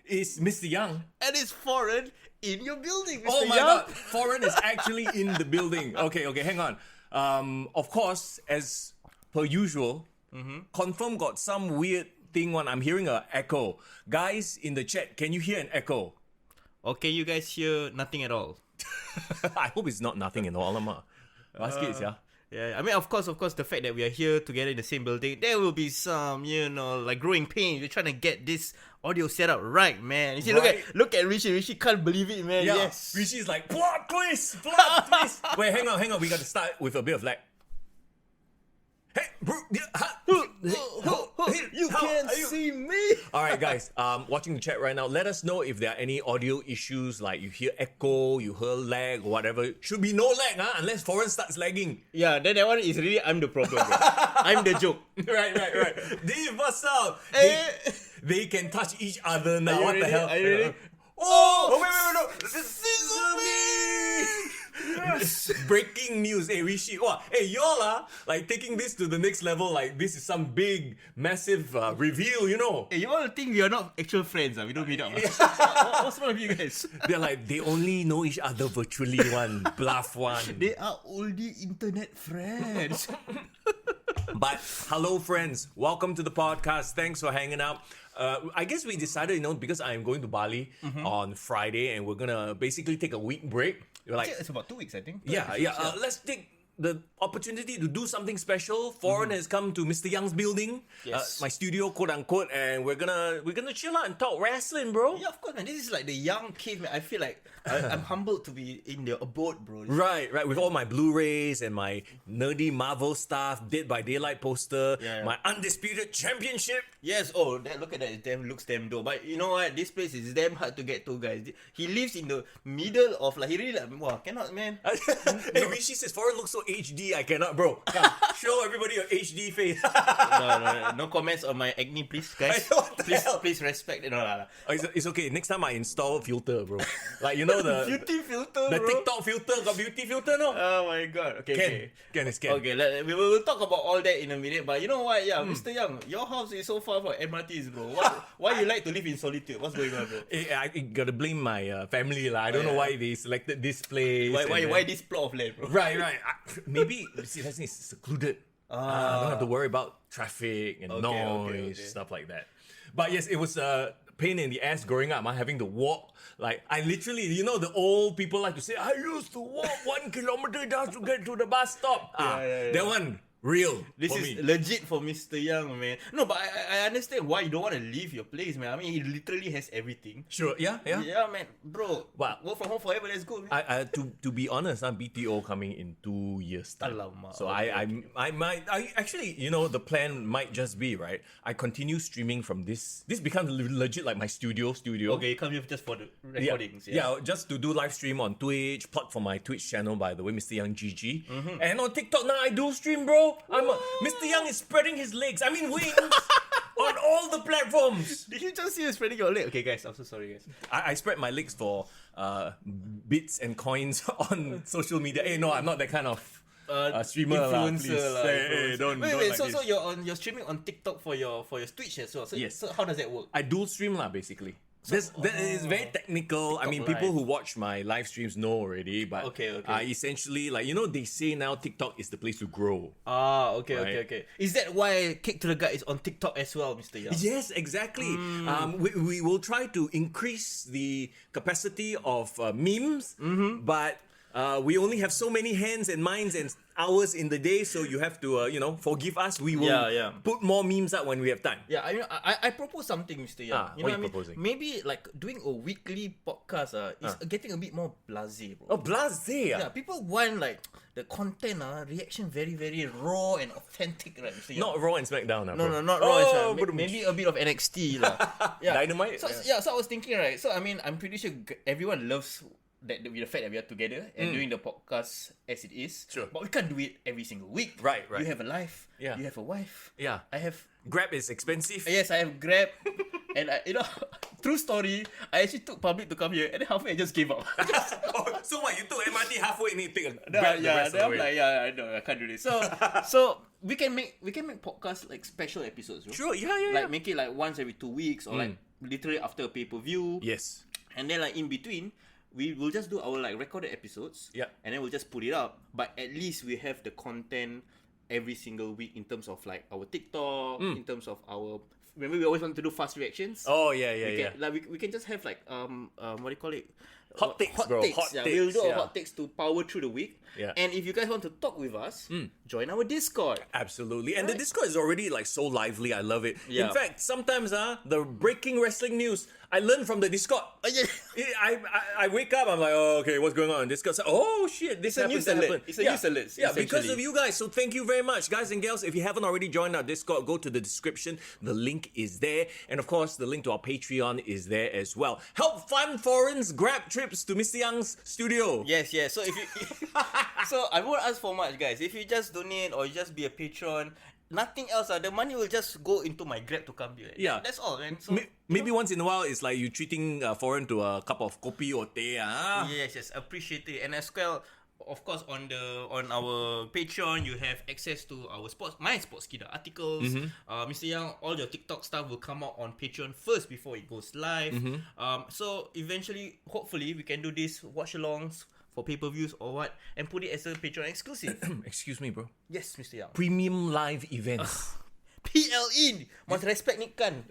is Mr. Young. And it's foreign in your building, Mr. Oh my Young. God, foreign is actually in the building. Okay, hang on. Of course, as per usual, confirm got some weird thing when I'm hearing an echo. Guys in the chat, can you hear an echo? Okay, you guys hear nothing at all. I hope it's not nothing in all, Basket, yeah. Yeah, I mean, of course, the fact that we are here together in the same building, there will be some, like growing pains. We're trying to get this audio set up right, man. You see, Right. look at Rishi. Rishi can't believe it, man. Yeah, Yes. Rishi's like, plot twist. Wait, hang on. We got to start with a bit of lag. Hey, bro, You can't see me. All right, guys. Watching the chat right now. Let us know if there are any audio issues, like you hear echo, you hear lag, or whatever. Should be no lag, unless foreign starts lagging. Yeah, then that one is really I'm the problem, bro. I'm the joke. Right. Dave, what's up? They can touch each other now. What the hell? Are you ready? Oh, wait, no. Yes. Breaking news. Hey, Rishi. Wow. Hey, y'all are like taking this to the next level. Like this is some big, massive reveal, Hey, you all think we are not actual friends? We don't meet up. What's wrong with you guys? They're like, they only know each other virtually one. Bluff one. They are only internet friends. But hello, friends. Welcome to the podcast. Thanks for hanging out. I guess we decided, because I'm going to Bali on Friday and we're going to basically take a week break. We're like, It's about 2 weeks, I think. Yeah. Let's take the opportunity to do something special. Foreign has come to Mr. Young's building, Yes. my studio, quote unquote, and we're gonna chill out and talk wrestling, bro. Yeah, of course, man. This is like the young kid, man. I feel like I'm humbled to be in their abode, bro. Right. With all my Blu-rays and my nerdy Marvel stuff, Dead by Daylight poster, my undisputed championship. Yes, look at that. It looks damn dope. But you know what? This place is damn hard to get to, guys. He lives in the middle of he really cannot, man. Hey, Rishi says Foreign looks so HD. I cannot, bro. Come, show everybody your HD face. No comments on my acne, please, guys. What the hell? Please respect it. No. It's okay. Next time I install filter, bro. Like the Beauty filter, the bro. TikTok filter got beauty filter, no? Oh my god. Okay. Can. Okay, we will talk about all that in a minute. But you know what? Yeah, Mr. Young, your house is so far from MRTs, bro. Why you like to live in solitude? What's going on, bro? I gotta blame my family, lah. I don't know why they selected this place. Why this plot of land, bro? Right. Maybe let's say it's secluded. I don't have to worry about traffic and noise, stuff like that. But yes, it was a pain in the ass growing up. Having to walk. Like I literally, the old people like to say, I used to walk 1 kilometer just to get to the bus stop. That one. Real. This is me. legit for Mr. Young, man. No, but I understand why you don't want to leave your place, man. I mean, he literally has everything. Sure, yeah. Yeah, man. Bro, But work from home forever, let's go, man. To be honest, BTO coming in 2 years time. Alamak, So okay, I might actually, the plan might just be, right, I continue streaming from this becomes legit like my studio. Okay, you come here just for the recordings. Yeah, just to do live stream on Twitch, plug for my Twitch channel, by the way, Mr. Young GG. And on TikTok now I do stream, bro. Mr. Young is spreading his legs. I mean wings on all the platforms. Did you just see you spreading your leg? Okay, guys, I'm so sorry, guys. I spread my legs for bits and coins on social media. Hey, no, I'm not that kind of streamer, influencer. Hey, don't Wait, like so this. you're streaming on TikTok for your Twitch as well. So, Yes. So how does that work? I dual stream basically. That is very technical. I mean, people who watch my live streams know already, but Okay. essentially, they say now TikTok is the place to grow. Okay. Is that why Kick to the Gut is on TikTok as well, Mr. Young? Yes, exactly. We will try to increase the capacity of memes, but we only have so many hands and minds and hours in the day, so you have to, forgive us. We will put more memes up when we have time. Yeah, I propose something, Mr. Young. What are you proposing? Maybe like doing a weekly podcast is getting a bit more blasé, bro. Oh, blasé. Yeah, people want like the content, reaction very, very raw and authentic, right, Mr. Young? Not Raw and SmackDown. No, not raw. Maybe a bit of NXT, lah. Yeah. Dynamite. So I was thinking, right. So I mean, I'm pretty sure everyone loves that with the fact that we are together and doing the podcast as it is. Sure. But we can't do it every single week. Right. You have a life. Yeah. You have a wife. Yeah. I have. Grab is expensive. Yes, I have Grab. And true story, I actually took public to come here, and then halfway I just gave up. So what? You took MRT halfway and you take a Then grab the rest of the I'm way. like, I know, I can't do this. So we can make podcasts like special episodes, bro. Sure, yeah. Like make it like once every 2 weeks, or like literally after a pay-per-view. Yes. And then like in between, we will just do our like recorded episodes. Yeah. And then we'll just put it up. But at least we have the content every single week in terms of like our TikTok, in terms of our. Remember, we always want to do fast reactions. Oh yeah. We can just have like what do you call it? Hot takes, bro. Hot yeah, takes, we'll do yeah. hot takes to power through the week. Yeah. And if you guys want to talk with us, join our Discord. Absolutely. And the Discord is already like so lively. I love it. Yeah. In fact, sometimes the breaking wrestling news I learn from the Discord. I wake up, I'm like, oh, okay, what's going on in Discord? So, oh shit, this happens, that happened. It's a news alert. Yeah, because of you guys. So thank you very much, guys and gals. If you haven't already joined our Discord, go to the description. The link is there. And of course, the link to our Patreon is there as well. Help fund foreigners grab trips to Mr. Young's studio. Yes. So if you, so I won't ask for much, guys. If you just donate or you just be a patron, nothing else. The money will just go into my Grab to come here. Yeah. That's all, man. So, Maybe once in a while, it's like you treating foreign to a cup of kopi or tea. Yes, appreciate it. And as well, of course, on our Patreon, you have access to our my Sportskida articles. Mr. Young, all your TikTok stuff will come out on Patreon first before it goes live. So eventually, hopefully, we can do this watch-alongs for pay-per-views or what, and put it as a Patreon exclusive. Excuse me, bro. Yes, Mr. Young. Premium live events. PLE! Must respect Nick Khan.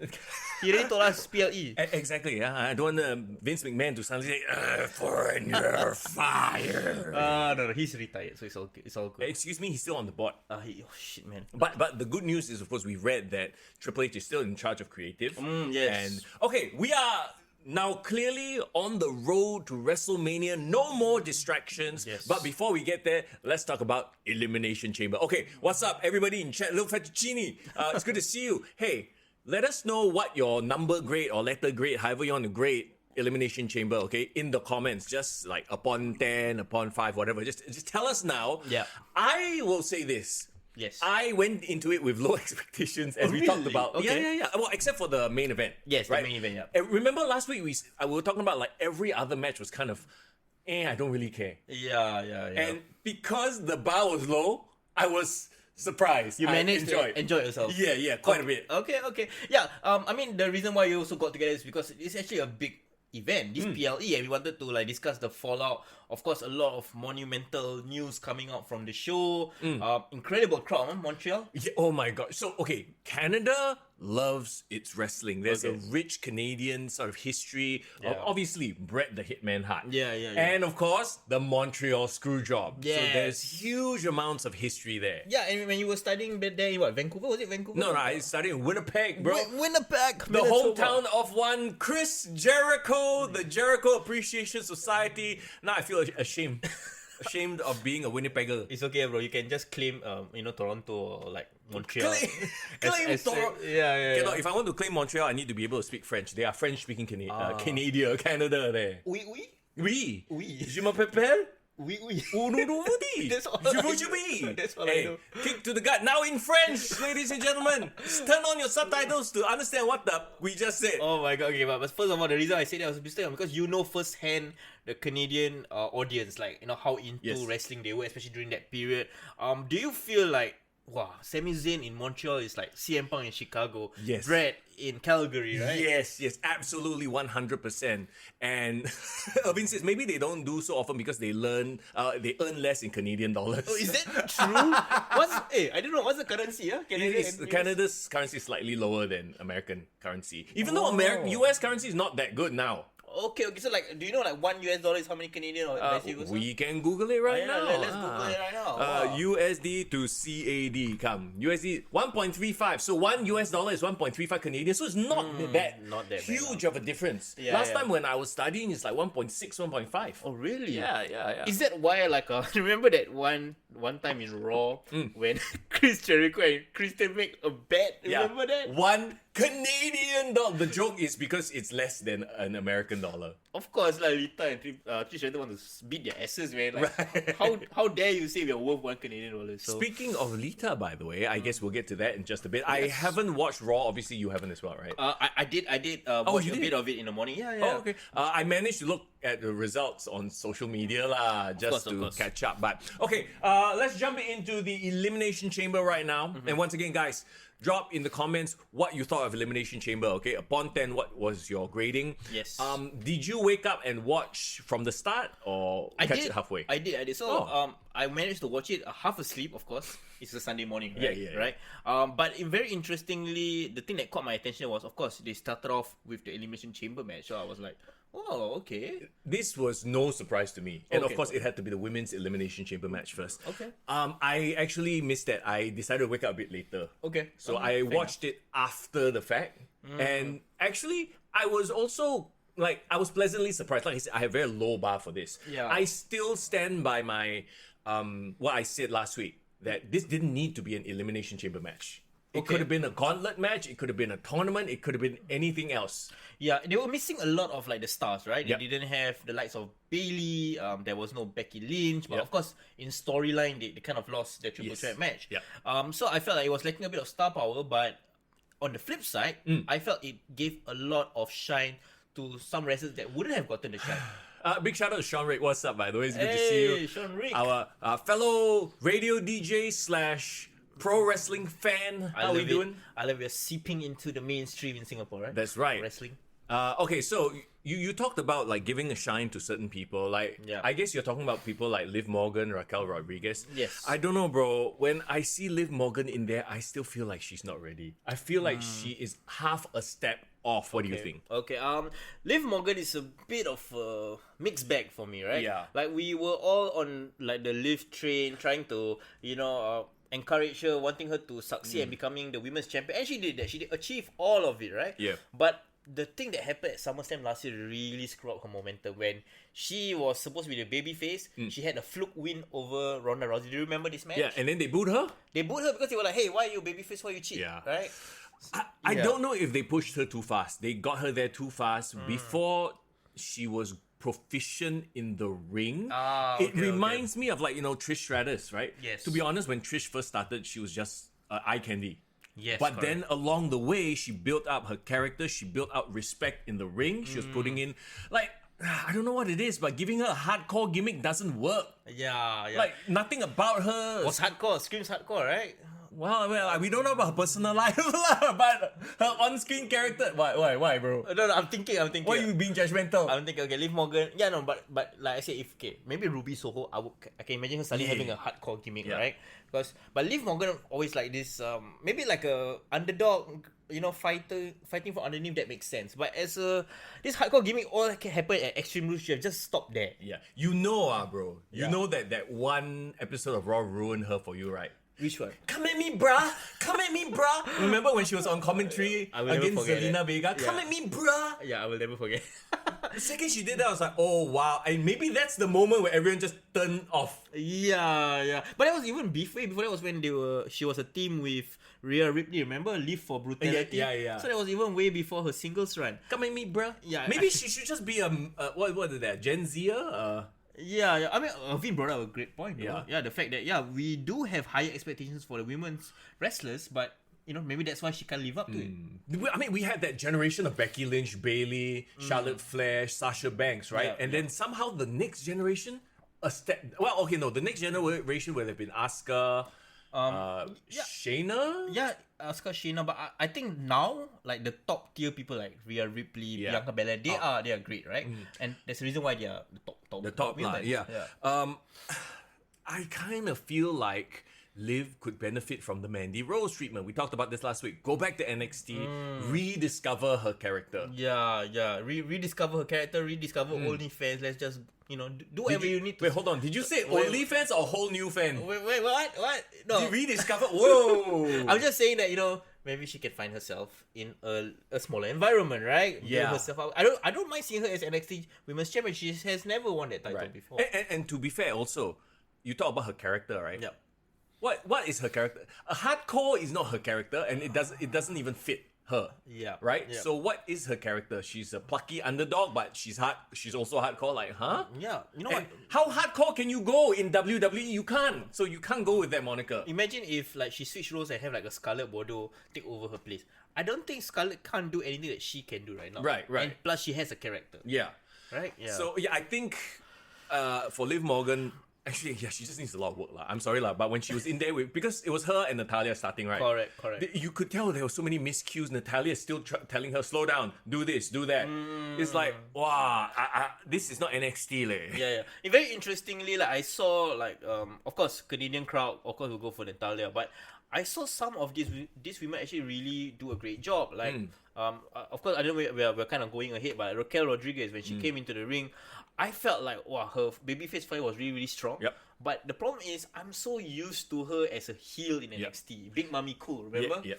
He already told us PLE. Exactly, yeah. I don't want Vince McMahon to suddenly say, foreigner, fire. No, he's retired, so it's all good. Excuse me, he's still on the board. Oh shit, man. But the good news is, of course, we read that Triple H is still in charge of creative. Yes. And, okay, we are now clearly on the road to WrestleMania. No more distractions. Yes. But before we get there, let's talk about Elimination Chamber. Okay, what's up, everybody in chat? Little Fettuccine, it's good to see you. Hey, let us know what your number grade or letter grade, however you want to grade Elimination Chamber, okay, in the comments. Just like upon 10, upon 5, whatever. Just tell us now. Yeah. I will say this. Yes. I went into it with low expectations, as we talked really? about. Okay. Yeah. Well, except for the main event. Yes, right? the main event, yeah. And remember last week we were talking about like every other match was kind of, I don't really care. Yeah. And because the bar was low, I was surprised. You managed to enjoy yourself. Yeah, quite a bit. Okay. Yeah, I mean, the reason why you also got together is because it's actually a big event, this PLE, and we wanted to like discuss the fallout. Of course, a lot of monumental news coming out from the show. Incredible crowd, Montreal. Yeah, oh my god. So, okay, Canada loves its wrestling. There's a rich Canadian sort of history. Yeah. Obviously, Bret the Hitman Hart. Yeah. And of course, the Montreal Screwjob. So Yes. there's huge amounts of history there. Yeah, and when you were studying there in what, Vancouver? Was it Vancouver? No, I studied in Winnipeg, bro. Winnipeg! The hometown of one Chris Jericho, the Jericho Appreciation Society. Now I feel ashamed. Ashamed of being a Winnipegger. It's okay, bro. You can just claim, Toronto or like Montreal. Claim Toronto. Yeah. You know, if I want to claim Montreal, I need to be able to speak French. They are French-speaking Canada there. Oui. Je m'appelle. Oui. That's all Je I veux know. jouer. That's all I Hey, know. kick to the gut. Now in French, ladies and gentlemen. Turn on your subtitles to understand what we just said. Oh my god, okay, but first of all, the reason I said that was because you know firsthand the Canadian audience, like, how into wrestling they were, especially during that period. Do you feel like, wow, Sami Zayn in Montreal is like CM Punk in Chicago, Yes. Bret in Calgary, right? Yes, absolutely, 100%. And Irvin says maybe they don't do so often because they earn less in Canadian dollars. Oh, is that true? I don't know, what's the currency? Canada's currency is slightly lower than American currency. Even though US currency is not that good now. Okay, so like, do you know like $1 is how many Canadian or We can Google it right now. Let's Google it right now. Wow. USD to CAD, come. USD 1.35. So $1 is 1.35 Canadian. So it's not that huge of a difference. Last time when I was studying, it's like 1.6, 1.5. Oh, really? Yeah. Is that why, like, remember that one one time in Raw when Chris Jericho and Christian make a bet. Remember that? $1 Canadian. The joke is because it's less than an American dollar. Of course, like Lita and Trish Stratus want to beat their asses, man. Like, how dare you say we are worth $1 Canadian? So. Speaking of Lita, by the way, I guess we'll get to that in just a bit. I haven't watched Raw. Obviously, you haven't as well, right? I did watch a bit of it in the morning. Yeah. Oh, okay. I managed to look at the results on social media just to catch up. But okay, let's jump into the Elimination Chamber right now. And once again, guys, drop in the comments what you thought of Elimination Chamber. Okay, upon 10, what was your grading? Yes. Did you wake up and watch from the start or catch it halfway? I did. So I managed to watch it half asleep. Of course, it's a Sunday morning, right? Yeah. Right. But very interestingly, the thing that caught my attention was, of course, they started off with the Elimination Chamber match. So I was like, oh, okay. This was no surprise to me. And of course, it had to be the women's Elimination Chamber match first. Okay. I actually missed that. I decided to wake up a bit later. Okay. So I watched it after the fact. And actually, I was also, I was pleasantly surprised. Like I said, I have a very low bar for this. Yeah. I still stand by my, what I said last week, that this didn't need to be an Elimination Chamber match. It could have been a gauntlet match. It could have been a tournament. It could have been anything else. Yeah, they were missing a lot of the stars, right? Yep. They didn't have the likes of Bailey. There was no Becky Lynch, but of course, in storyline, they kind of lost their triple threat match. Yeah. So I felt like it was lacking a bit of star power, but on the flip side, I felt it gave a lot of shine to some wrestlers that wouldn't have gotten the shine. Big shout out to Sean Rick. What's up, by the way? It's good to see you. Sean Rick. Our fellow radio DJ / pro wrestling fan. How we doing? I love it. We're seeping into the mainstream in Singapore, right? That's right. Wrestling. Okay, so you talked about giving a shine to certain people. I guess you're talking about people like Liv Morgan, Raquel Rodriguez. Yes. I don't know, bro. When I see Liv Morgan in there, I still feel like she's not ready. I feel like she is half a step off. What do you think? Okay. Liv Morgan is a bit of a mixed bag for me, right? Yeah. Like we were all on the Liv train, trying to encourage her, wanting her to succeed and becoming the women's champion, and she did that. She did achieve all of it, right? Yeah. But the thing that happened at SummerSlam last year really screwed up her momentum when she was supposed to be the babyface. She had a fluke win over Ronda Rousey. Do you remember this match? Yeah, and then they booed her? They booed her because they were like, hey, why are you babyface? Why you cheat? Yeah. Right? I don't know if they pushed her too fast. They got her there too fast before she was proficient in the ring. It reminds me of Trish Stratus, right? Yes. To be honest, when Trish first started, she was just eye candy. Yes, but then along the way, she built up her character. She built up respect in the ring. She was putting in I don't know what it is, but giving her a hardcore gimmick doesn't work. Yeah. Nothing about her was hardcore. Screams hardcore, right? Well, we don't know about her personal life, but her on-screen character. Why, bro? No, I'm thinking. Why are you being judgmental? I'm thinking, okay, Liv Morgan. Yeah, no, but like I said, maybe Ruby Soho, I can imagine her suddenly having a hardcore gimmick, right? But Liv Morgan always like this, maybe like a underdog, fighting from underneath, that makes sense. But as this hardcore gimmick all can happen at Extreme Rules, you have just stopped there. Yeah, bro. You know that one episode of Raw ruined her for you, right? Which one? Come at me, bruh. Come at me, bruh. Remember when she was on commentary against Zelina Vega? Come at me, bruh. Yeah, I will never forget. The second she did that, I was like, oh, wow. And maybe that's the moment where everyone just turned off. Yeah. But that was even before that was when she was a team with Rhea Ripley, remember? Live for Brutality. Yeah. So that was even way before her singles run. Come at me, bruh. Yeah. Maybe she should just be what is that? Gen Zer? Yeah. I mean, Vin brought up a great point. Yeah. The fact that we do have higher expectations for the women's wrestlers, but maybe that's why she can't live up to it. I mean, we had that generation of Becky Lynch, Bailey, Charlotte Flair, Sasha Banks, right? Yeah, then somehow the next generation, the next generation would have been Asuka, Shayna. Yeah, Asuka, Shayna, but I think now the top tier people like Rhea Ripley, Bianca Belair, they are great, right? And that's the reason why they are the top line. Yeah. I kind of feel like Liv could benefit from the Mandy Rose treatment. We talked about this last week. Go back to NXT, rediscover her character. Yeah. Rediscover her character, rediscover OnlyFans. Let's just do whatever you need to. Wait, hold on. Did you say OnlyFans or whole new fan? Wait, what? No. Rediscover. Whoa. I'm just saying that maybe she can find herself in a smaller environment, right? Yeah. Build herself out. I don't mind seeing her as NXT Women's Champion. She has never won that title before. And to be fair, also, you talk about her character, right? Yep. What is her character? A hardcore is not her character, and it doesn't even fit her. Yeah. Right. Yeah. So what is her character? She's a plucky underdog, but she's also hardcore. Like, huh? Yeah. You know And what? how hardcore can you go in WWE? You can't. So you can't go with that moniker. Imagine if like she switched roles and have like a Scarlet Bordeaux take over her place. I don't think Scarlet can't do anything that she can do right now. Right. And plus she has a character. Yeah. Right? Yeah. So yeah, I think for Liv Morgan, actually, yeah, she just needs a lot of work, lah. I'm sorry, lah, but when she was in there because it was her and Natalia starting, right? Correct. You could tell there were so many miscues. Natalia is still telling her, slow down, do this, do that. It's like, wow, this is not NXT, leh. Yeah. And very interestingly, like I saw like of course Canadian crowd of course will go for Natalia, but I saw some of these women actually really do a great job. Like of course I don't know we're kind of going ahead, but Raquel Rodriguez when she came into the ring, I felt like wow, her babyface fight was really, really strong. Yep. But the problem is I'm so used to her as a heel in NXT. Big Mommy Cool, remember? Yeah.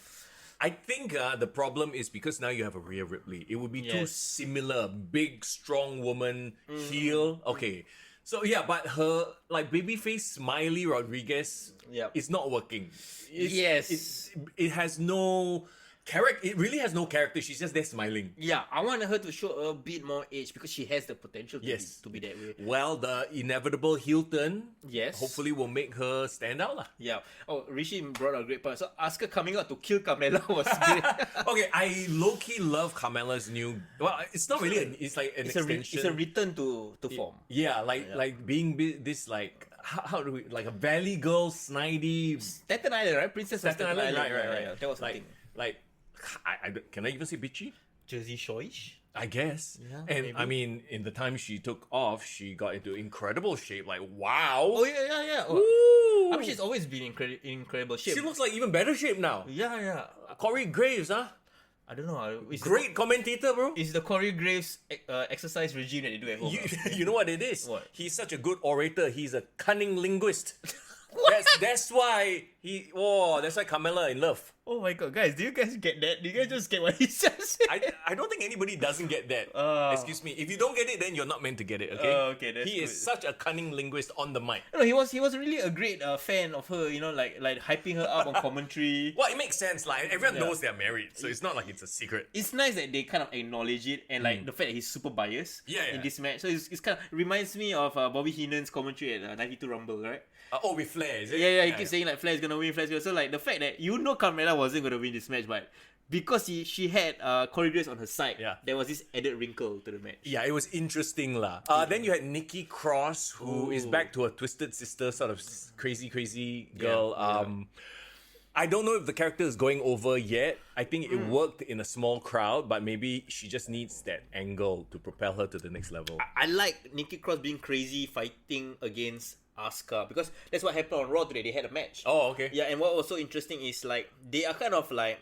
I think the problem is because now you have a Rhea Ripley. It would be too similar. Big, strong woman, heel. Okay. So yeah, but her like babyface Smiley Rodriguez is not working. It has no character. It really has no character. She's just there smiling. Yeah, I want her to show a bit more age because she has the potential to be that way. Well, the inevitable heel turn, Yes. hopefully will make her stand out, lah. Yeah. Oh, Rishi brought a great point. So Asuka coming out to kill Carmella was great. Okay, I low key love Carmella's new. Well, it's not really. It's like an extension. It's a return to form. Yeah, like being this like how do we like a valley girl, snidey. Staten Island, right? Princess of Staten Island, right. Yeah. That was the thing. Like, can I even say bitchy? Jersey Shore-ish? I guess. Yeah, and maybe. I mean, in the time she took off, she got into incredible shape. Like, wow. Oh yeah. Ooh. I mean, she's always been in incredible shape. She looks like even better shape now. Yeah. Corey Graves, huh? I don't know. Great commentator, bro. It's the Corey Graves exercise regime that they do at home. You know what it is? What? He's such a good orator. He's a cunning linguist. That's why that's why Carmella in love. Oh my god, guys, do you guys get that? Do you guys just get what he just said? I don't think anybody doesn't get that. Excuse me. If you don't get it, then you're not meant to get it, okay? Okay, that's He is good. such a cunning linguist on the mic. No, he was really a great fan of her, you know, like hyping her up on commentary. Well, it makes sense. Like everyone knows they're married, so it's not like it's a secret. It's nice that they kind of acknowledge it and like the fact that he's super biased in this match. So it's kind of reminds me of Bobby Heenan's commentary at 92 Rumble, right? With Flair, is it? Yeah, he keeps saying like Flair's gonna win, So like the fact that Carmella wasn't gonna win this match, but because she had Corey Graves on her side, there was this added wrinkle to the match. Yeah, it was interesting lah. Then you had Nikki Cross, who is back to a Twisted Sister sort of crazy girl. I don't know if the character is going over yet. I think it worked in a small crowd, but maybe she just needs that angle to propel her to the next level. I like Nikki Cross being crazy, fighting against Asuka, because that's what happened on Raw today. They had a match. Oh, okay. Yeah, and what was so interesting is like they are kind of like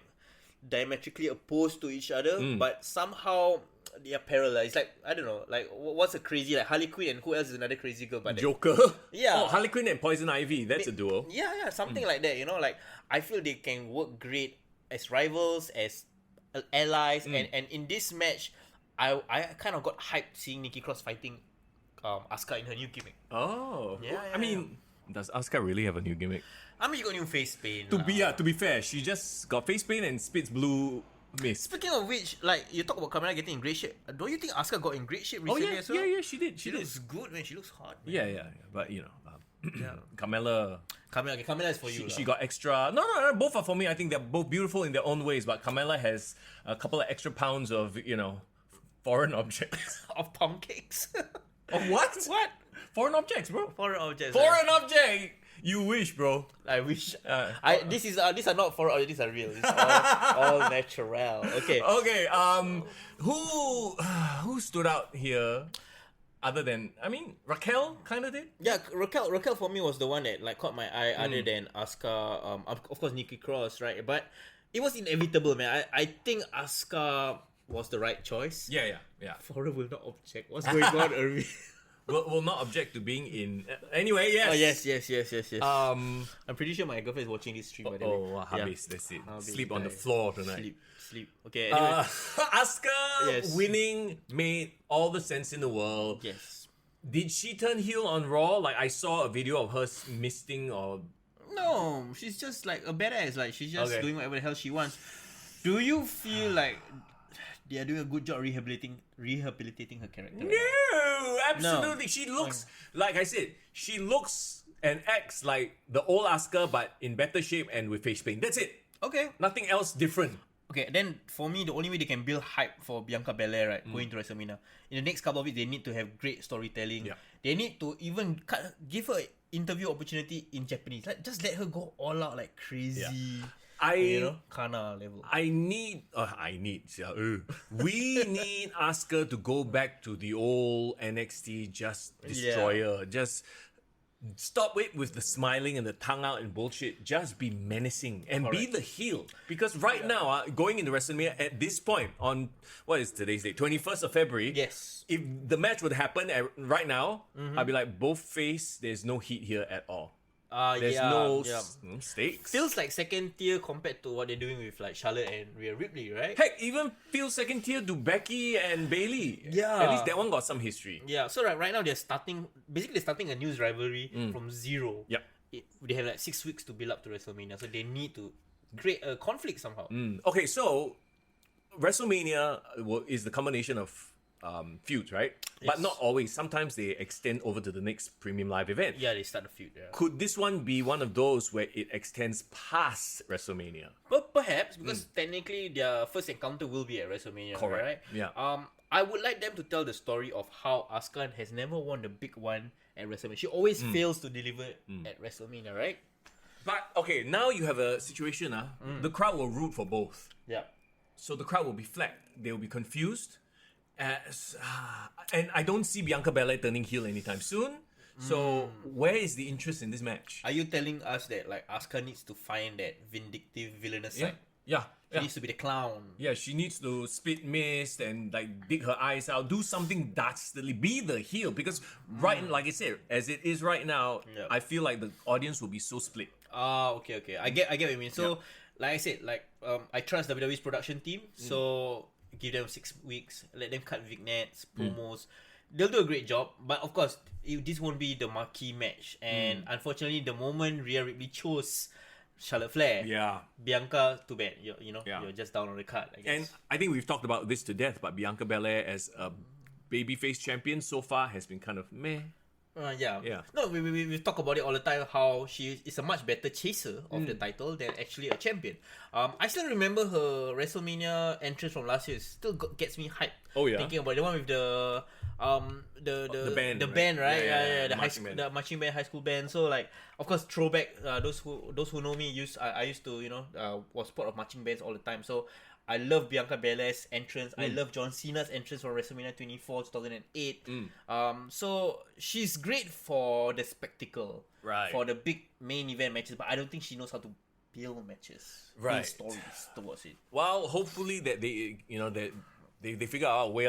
diametrically opposed to each other, but somehow they are parallel. It's like, I don't know, like what's a crazy, like Harley Quinn and who else is another crazy girl? But Joker. Yeah. Oh, Harley Quinn and Poison Ivy. That's a duo. Yeah, something like that. You know, like I feel they can work great as rivals, as allies, and in this match, I kind of got hyped seeing Nikki Cross fighting Asuka in her new gimmick. Oh. Yeah, I mean, does Asuka really have a new gimmick? I mean, you got new face paint. To be fair, she just got face paint and spits blue mist. Speaking of which, like you talk about Carmella getting in great shape. Don't you think Asuka got in great shape recently as well? Yeah, she did. She looks good, man. She looks hot. Man. Yeah. But you know, Carmella is for you. She got extra. No. Both are for me. I think they're both beautiful in their own ways. But Carmella has a couple of extra pounds of foreign objects. Of pound cakes. Of what? What? Foreign objects, bro. Foreign objects. Foreign object. You wish, bro. I wish. These are not foreign objects. These are real. It's all natural. Okay. Okay. Who stood out here? Other than, I mean, Raquel kind of did. Yeah, Raquel for me was the one that like caught my eye. Other than Asuka, of course Nikki Cross, right? But it was inevitable, man. I think Asuka was the right choice. Yeah. Foreign will not object. What's going on, Irvin? will not object to being in. Anyway, yes. Oh yes. I'm pretty sure my girlfriend is watching this stream. By the way. Oh, habis. That's it. Sleep on the die. floor tonight. Sleep. Okay. Anyway, Asuka winning made all the sense in the world. yes. Did she turn heel on Raw? Like I saw a video of her misting or... No, she's just like a badass. Like she's just Okay. doing whatever the hell she wants. Do you feel like they are doing a good job rehabilitating her character? No, absolutely. She looks, like I said, she looks and acts like the old Asuka, but in better shape and with face paint. That's it. Okay. Nothing else different. Okay, then for me, the only way they can build hype for Bianca Belair, right, going to WrestleMania, in the next couple of weeks, they need to have great storytelling. Yeah. They need to even give her interview opportunity in Japanese. Like, just let her go all out like crazy. Kana level. We need Asuka to go back to the old NXT just destroyer. Just stop it with the smiling and the tongue out and bullshit. Just be menacing and be the heel. Because right now, going into WrestleMania at this point on, what is today's date? 21st of February. Yes. If the match would happen right now, I'd be like, both face, there's no heat here at all. There's no stakes. Feels like second tier compared to what they're doing with like Charlotte and Rhea Ripley, right? Heck, even feels second tier to Becky and Bailey. Yeah. At least that one got some history. Yeah, so right now they're starting a news rivalry from zero. Yep. They have like 6 weeks to build up to WrestleMania, so they need to create a conflict somehow. Okay, so WrestleMania is the combination of feuds, right? Yes. But not always. Sometimes they extend over to the next premium live event. Yeah, they start the feud. Yeah. Could this one be one of those where it extends past WrestleMania? But perhaps because technically their first encounter will be at WrestleMania, Correct. right? Yeah. I would like them to tell the story of how Asuka has never won the big one at WrestleMania. She always fails to deliver at WrestleMania, right? But okay, now you have a situation. The crowd will root for both. Yeah. So the crowd will be flat. They will be confused. And I don't see Bianca Belair turning heel anytime soon. So where is the interest in this match? Are you telling us that like Asuka needs to find that vindictive villainous side? Yeah. She needs to be the clown. Yeah, she needs to spit mist and like dig her eyes out, do something dastardly, be the heel. Because like I said, as it is right now, I feel like the audience will be so split. Okay. I get what you mean. So, like I said, I trust WWE's production team. So give them 6 weeks, let them cut vignettes, promos. They'll do a great job. But of course, this won't be the marquee match. And unfortunately, the moment Rhea Ripley chose Charlotte Flair, Bianca, too bad. You're just down on the card, I guess. And I think we've talked about this to death, but Bianca Belair as a babyface champion so far has been kind of meh. Yeah. No, we talk about it all the time, how she is a much better chaser of the title than actually a champion. I still remember her WrestleMania entrance from last year. Still gets me hyped. Oh yeah. Thinking about the one with the band, band, right? Yeah, The marching band, high school band. So like, of course, throwback. Those who know me I used to was part of marching bands all the time. So I love Bianca Belair's entrance. I love John Cena's entrance from WrestleMania 24, 2008. So she's great for the spectacle, right? For the big main event matches, but I don't think she knows how to build matches, build stories towards it. Well, hopefully that they figure out a way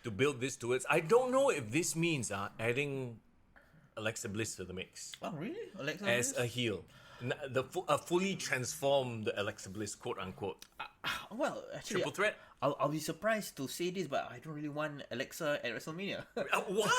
to build this towards. I don't know if this means adding Alexa Bliss to the mix. Oh, really? Alexa as Bliss? a heel. A fully transformed Alexa Bliss, quote unquote. Well, actually, triple threat. I'll be surprised to say this, but I don't really want Alexa at WrestleMania. What?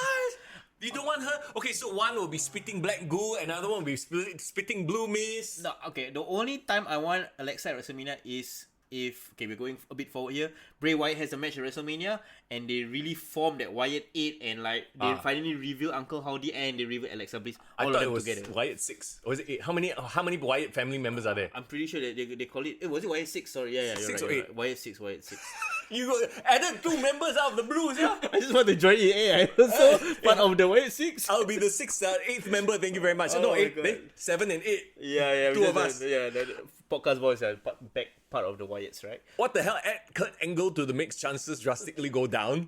You don't want her? Okay, so one will be spitting black goo, another one will be spitting blue mist. No, okay. The only time I want Alexa at WrestleMania is if we're going a bit forward here. Bray Wyatt has a match at WrestleMania, and they really form that Wyatt 8, and like they finally reveal Uncle Howdy, and they reveal Alexa Bliss. All of them together. Wyatt 6. Or is it 8? How many Wyatt family members are there? I'm pretty sure that they call it. Was it Wyatt 6? Sorry, yeah, you're 6 right, or 8? Right. Wyatt 6. You added 2 members out of the blues, yeah? I just want to join EA. I also part of the Wyatt 6. I'll be the 8th member. Thank you very much. No, 7 and 8. Yeah. 2 of us. Yeah, the podcast voice are back part of the Wyatts, right? What the hell? Add Kurt Angle to the mix, chances drastically go down.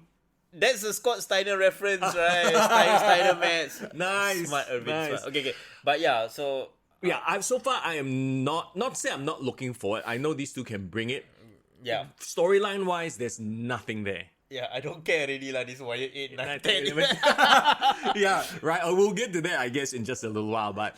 That's a Scott Steiner reference, right? Steiner match. Nice. Smart Irvin. Nice. Smart. Okay. But yeah, so... Yeah, so far I am not say I'm not looking for it. I know these two can bring it. Yeah. Storyline wise, there's nothing there. Yeah, I don't care really lah. This Wyatt 8, 9, 10. Yeah, right. We'll get to that, I guess, in just a little while. But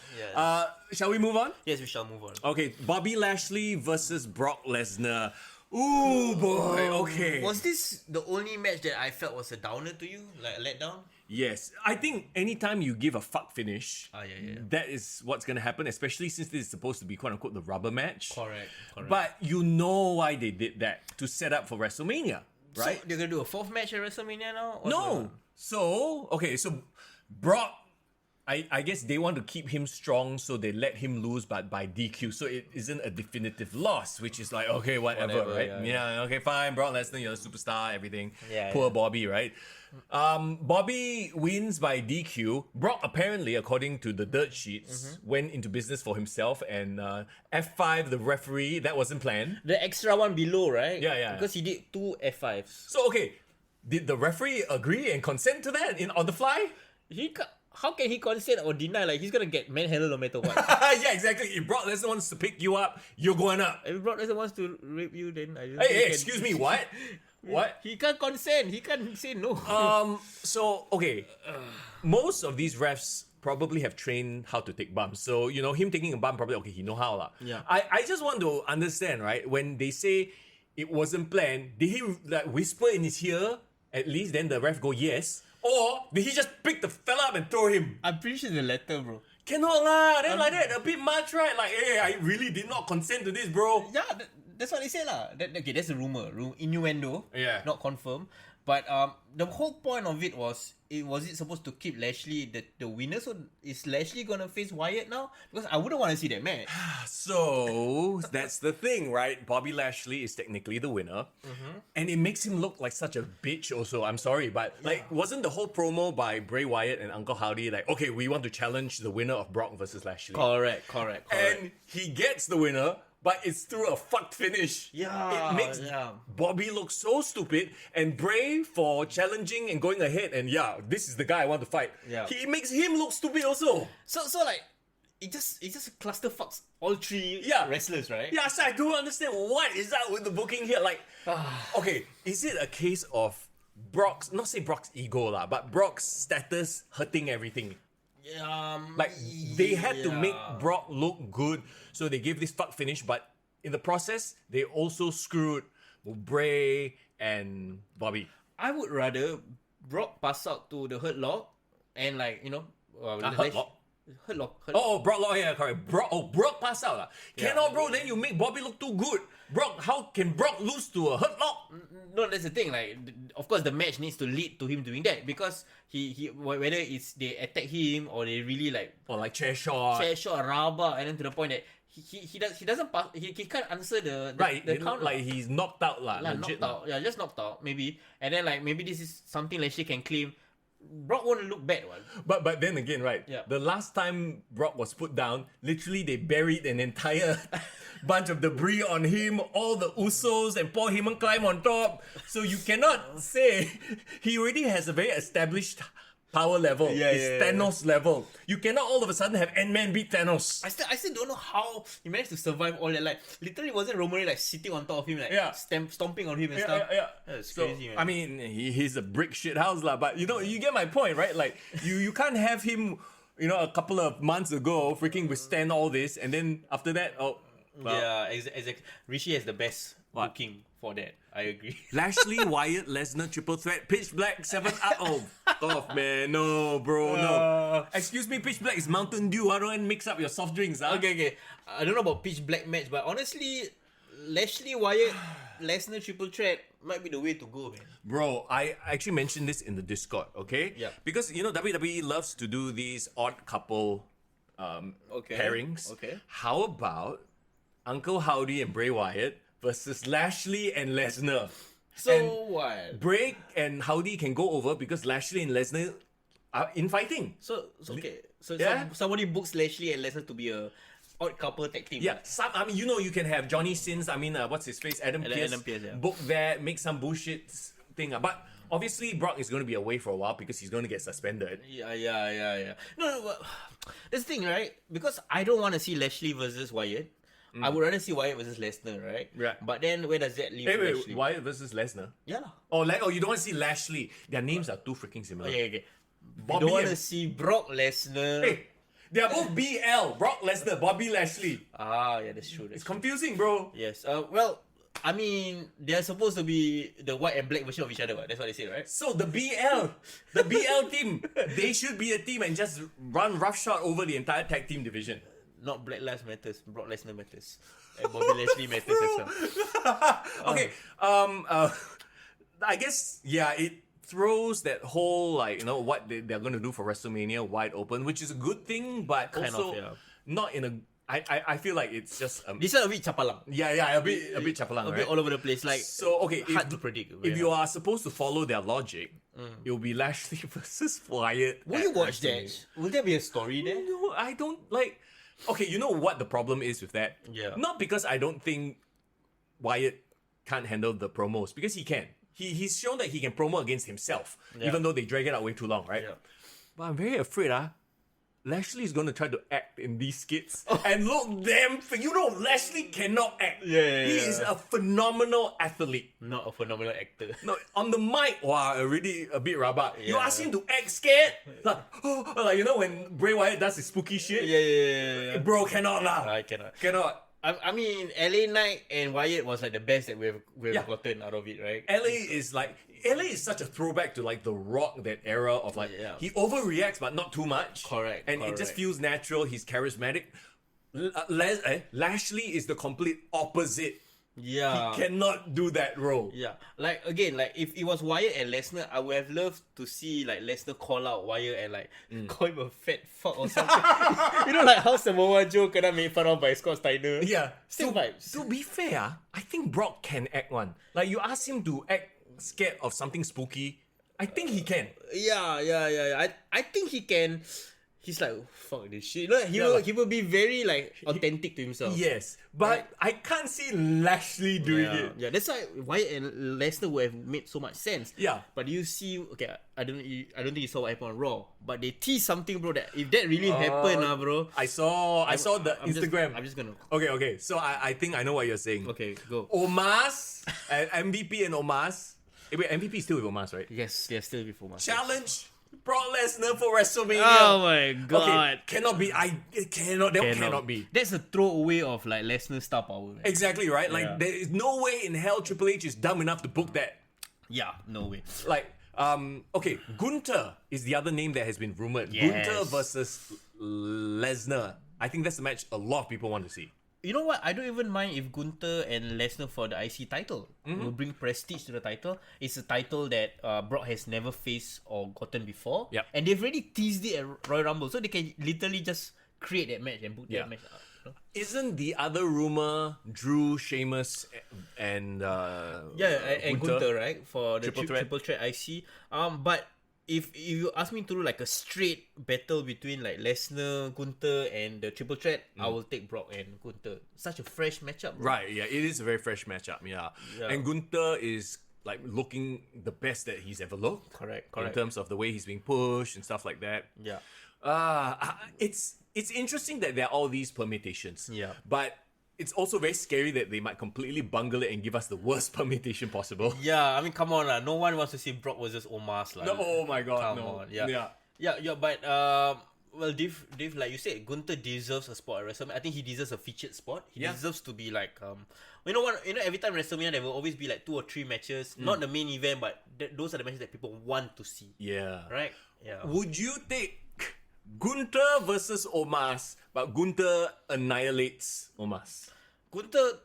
shall we move on? Yes, we shall move on. Okay, Bobby Lashley versus Brock Lesnar. Ooh, boy. Okay. Was this the only match that I felt was a downer to you? Like a letdown? Yes. I think anytime you give a fuck finish, Yeah. that is what's going to happen, especially since this is supposed to be quote unquote the rubber match. Correct. But you know why they did that, to set up for WrestleMania, right? So they're gonna do a 4th match at WrestleMania now? No. So Brock, I guess they want to keep him strong, so they let him lose, but by DQ. So it isn't a definitive loss, which is like, okay, whatever, right? Yeah, okay, fine. Brock Lesnar, you're a superstar, everything. Poor Bobby, right? Bobby wins by DQ. Brock apparently, according to the dirt sheets, went into business for himself and F5 the referee. That wasn't planned. The extra one below, right? Yeah. Because he did 2 F5s. So, okay, did the referee agree and consent to that on the fly? How can he consent or deny? Like, he's gonna get manhandled no matter what. Yeah, exactly. If Brock Lesnar wants to pick you up, you're going up. If Brock Lesnar wants to rape you, then I don't Hey, excuse me, what? What? He can't consent. He can't say no. So, okay. Most of these refs probably have trained how to take bumps. So, him taking a bump, probably, okay, he know how. La. Yeah. I just want to understand, right? When they say it wasn't planned, did he whisper in his ear at least? Then the ref go, yes. Or did he just pick the fella up and throw him? I'm pretty sure the letter, bro. Cannot lah. Then like that, a bit much, right? Like, hey, I really did not consent to this, bro. Yeah, that's what they say lah. Okay, that's a rumor, innuendo. Yeah. Not confirmed. But the whole point of it was it supposed to keep Lashley the winner? So is Lashley gonna face Wyatt now? Because I wouldn't want to see that match. So that's the thing, right? Bobby Lashley is technically the winner, and it makes him look like such a bitch. Also, I'm sorry, but wasn't the whole promo by Bray Wyatt and Uncle Howdy like, okay, we want to challenge the winner of Brock versus Lashley? Correct. And he gets the winner. But it's through a fucked finish. Yeah. It makes Bobby look so stupid. And Bray for challenging and going ahead. And this is the guy I want to fight. Yeah. He makes him look stupid also. So like, it just clusterfucks all 3 wrestlers, right? Yeah, so I don't understand what is that with the booking here. Like, okay, is it a case of Brock's, not say Brock's ego lah, but Brock's status hurting everything? Like, they had to make Brock look good, so they gave this fuck finish, but in the process, they also screwed Bray and Bobby. I would rather Brock pass out to the Hurt Lock and Hurt Lock? Hurt Lock. Oh, Brock Lock, yeah, correct. Brock pass out. Cannot, bro, then you make Bobby look too good. Brock, how can Brock lose to a Hurt Lock? No, that's the thing. Like, of course, the match needs to lead to him doing that because he whether it's they attack him or they really or chair shot, rabak, and then to the point that he doesn't pass. He can't answer the count. Like he's knocked out knocked out. Yeah, just knocked out maybe. And then maybe this is something Lashley can claim. Brock won't look bad, one. But then again, right? Yeah. The last time Brock was put down, literally they buried an entire bunch of debris on him, all the Usos, and Paul Heyman climb on top. So you cannot say he already has a very established power level. It's Thanos level. You cannot all of a sudden have Ant-Man beat Thanos. I still don't know how he managed to survive all that. Like, literally wasn't Roman Reigns sitting on top of him, stomping on him and stuff. That's crazy, man. I mean, he's a brick shit house lah. But you get my point, right? Like, you can't have him, a couple of months ago freaking withstand all this, and then after that, exactly. Rishi has the best booking for that. I agree. Lashley, Wyatt, Lesnar, triple threat, Pitch Black, 7 up. Oh, off, man. No, bro, no. Excuse me, Pitch Black is Mountain Dew. I don't mix up your soft drinks. Huh? Okay. I don't know about Pitch Black match, but honestly, Lashley, Wyatt, Lesnar, triple threat might be the way to go, man. Bro, I actually mentioned this in the Discord, okay? Yeah. Because, WWE loves to do these odd couple pairings. Okay. How about Uncle Howdy and Bray Wyatt versus Lashley and Lesnar? So what? Bray and Howdy can go over because Lashley and Lesnar are in fighting. So somebody books Lashley and Lesnar to be a odd couple tag team. Yeah, you can have Johnny Sins. what's his face? Adam Pearce. Book that, make some bullshit thing. But obviously, Brock is going to be away for a while because he's going to get suspended. Yeah. No, that's the thing, right? Because I don't want to see Lashley versus Wyatt. I would rather see Wyatt versus Lesnar, right? Yeah. But then where does that leave Lashley? Wyatt versus Lesnar? Yeah. Oh, you don't want to see Lashley. Their names are too freaking similar. Okay. You don't want to see Brock Lesnar. Hey, they are both BL. Brock Lesnar, Bobby Lashley. Yeah, that's true. It's confusing, bro. Yes. Well, I mean, they are supposed to be the white and black version of each other. That's what they say, right? So the BL team, they should be a team and just run roughshod over the entire tag team division. Not Black Lives Matters, Brock Lesnar matters, and Bobby Lashley matters as well. Okay. I guess it throws that whole what they're going to do for WrestleMania wide open, which is a good thing, but not in a. I feel like it's just this is a bit chapalang. A bit chapalang, a bit all over the place. Like so, okay, hard to predict. If you are supposed to follow their logic, it will be Lashley versus Wyatt. Will you watch that? Will there be a story there? No, I don't like. Okay, you know what the problem is with that? Yeah. Not because I don't think Wyatt can't handle the promos, because he can. He's shown that he can promo against himself, even though they drag it out way too long, right? Yeah. But I'm very afraid, Lashley is going to try to act in these skits and look damn. Lashley cannot act. He is a phenomenal athlete. Not a phenomenal actor. No, on the mic, already a bit rabak. You ask him to act scared, like when Bray Wyatt does his spooky shit. Yeah. Bro, cannot lah. I cannot. Cannot. I mean, LA Knight and Wyatt was like the best that we've gotten out of it, right? LA is such a throwback to like The Rock, that era of he overreacts but not too much. Correct. And it just feels natural. He's charismatic. Lashley is the complete opposite. Yeah. He cannot do that role. Yeah. Like again, like if it was Wyatt and Lesnar, I would have loved to see like Lesnar call out Wyatt and call him a fat fuck or something. Like how Samoa Joe kena made fun of by Scott Steiner. Yeah. Still vibes. To be fair, I think Brock can act one. Like you ask him to act scared of something spooky, I think he can. Yeah. I think he can. He's like, fuck this shit. He will be very like authentic to himself. Yes, but I can't see Lashley doing it. Yeah, that's why Wyatt and Lesnar would have made so much sense. Yeah, but you see, okay, I don't think you saw what happened on Raw, but they teased something, bro. That if that really happened, bro. I saw the Instagram. I'm just gonna. Okay. So I think I know what you're saying. Okay, go. Omos, MVP and Omos. Wait, MVP is still with Omos, right? Yes, still with Omos. Challenge Brock Lesnar for WrestleMania. Oh my god. Okay, cannot be. Cannot be. That's a throwaway of like Lesnar star power. Man. Exactly, right? Like there is no way in hell Triple H is dumb enough to book that. Yeah, no way. Like, okay, Gunther is the other name that has been rumored. Yes. Gunther versus Lesnar. I think that's the match a lot of people want to see. You know what? I don't even mind if Gunther and Lesnar for the IC title will bring prestige to the title. It's a title that Brock has never faced or gotten before. Yep. And they've already teased it at Royal Rumble, so they can literally just create that match and book that match out. Isn't the other rumor Drew, Sheamus, and and Gunther, right? For the Triple threat IC. But if you ask me to do like a straight battle between like Lesnar, Gunther, and the triple threat, I will take Brock and Gunther. Such a fresh matchup, bro. Right, yeah, it is a very fresh matchup, yeah. And Gunther is like looking the best that he's ever looked. Correct. In terms of the way he's being pushed and stuff like that. Yeah. It's interesting that there are all these permutations. Yeah. But it's also very scary that they might completely bungle it and give us the worst permutation possible. Yeah, I mean, come on, no one wants to see Brock versus Omos. No, oh my god, come no. on. Yeah, but well, Dave, like you said, Gunther deserves a spot at WrestleMania. I think he deserves a featured spot. He deserves to be like, you know what? Every time WrestleMania, there will always be like 2 or 3 matches, not the main event, but those are the matches that people want to see. Yeah. Right. Yeah. Would you take Gunther versus Omos, but Gunther annihilates Omos? Gunther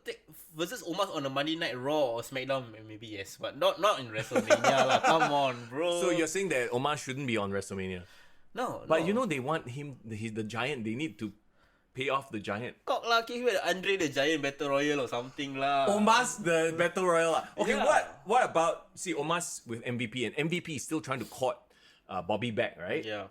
versus Omos on a Monday Night Raw or SmackDown, maybe yes, but not in WrestleMania lah. Come on, bro. So you're saying that Omos shouldn't be on WrestleMania? No. But you know they want him. He's the Giant. They need to pay off the Giant. Cock lah, give it Andre the Giant Battle Royal or something lah. Omos the Battle Royal lah. Okay, what about Omos with MVP, and MVP is still trying to court Bobby back, right? Yeah.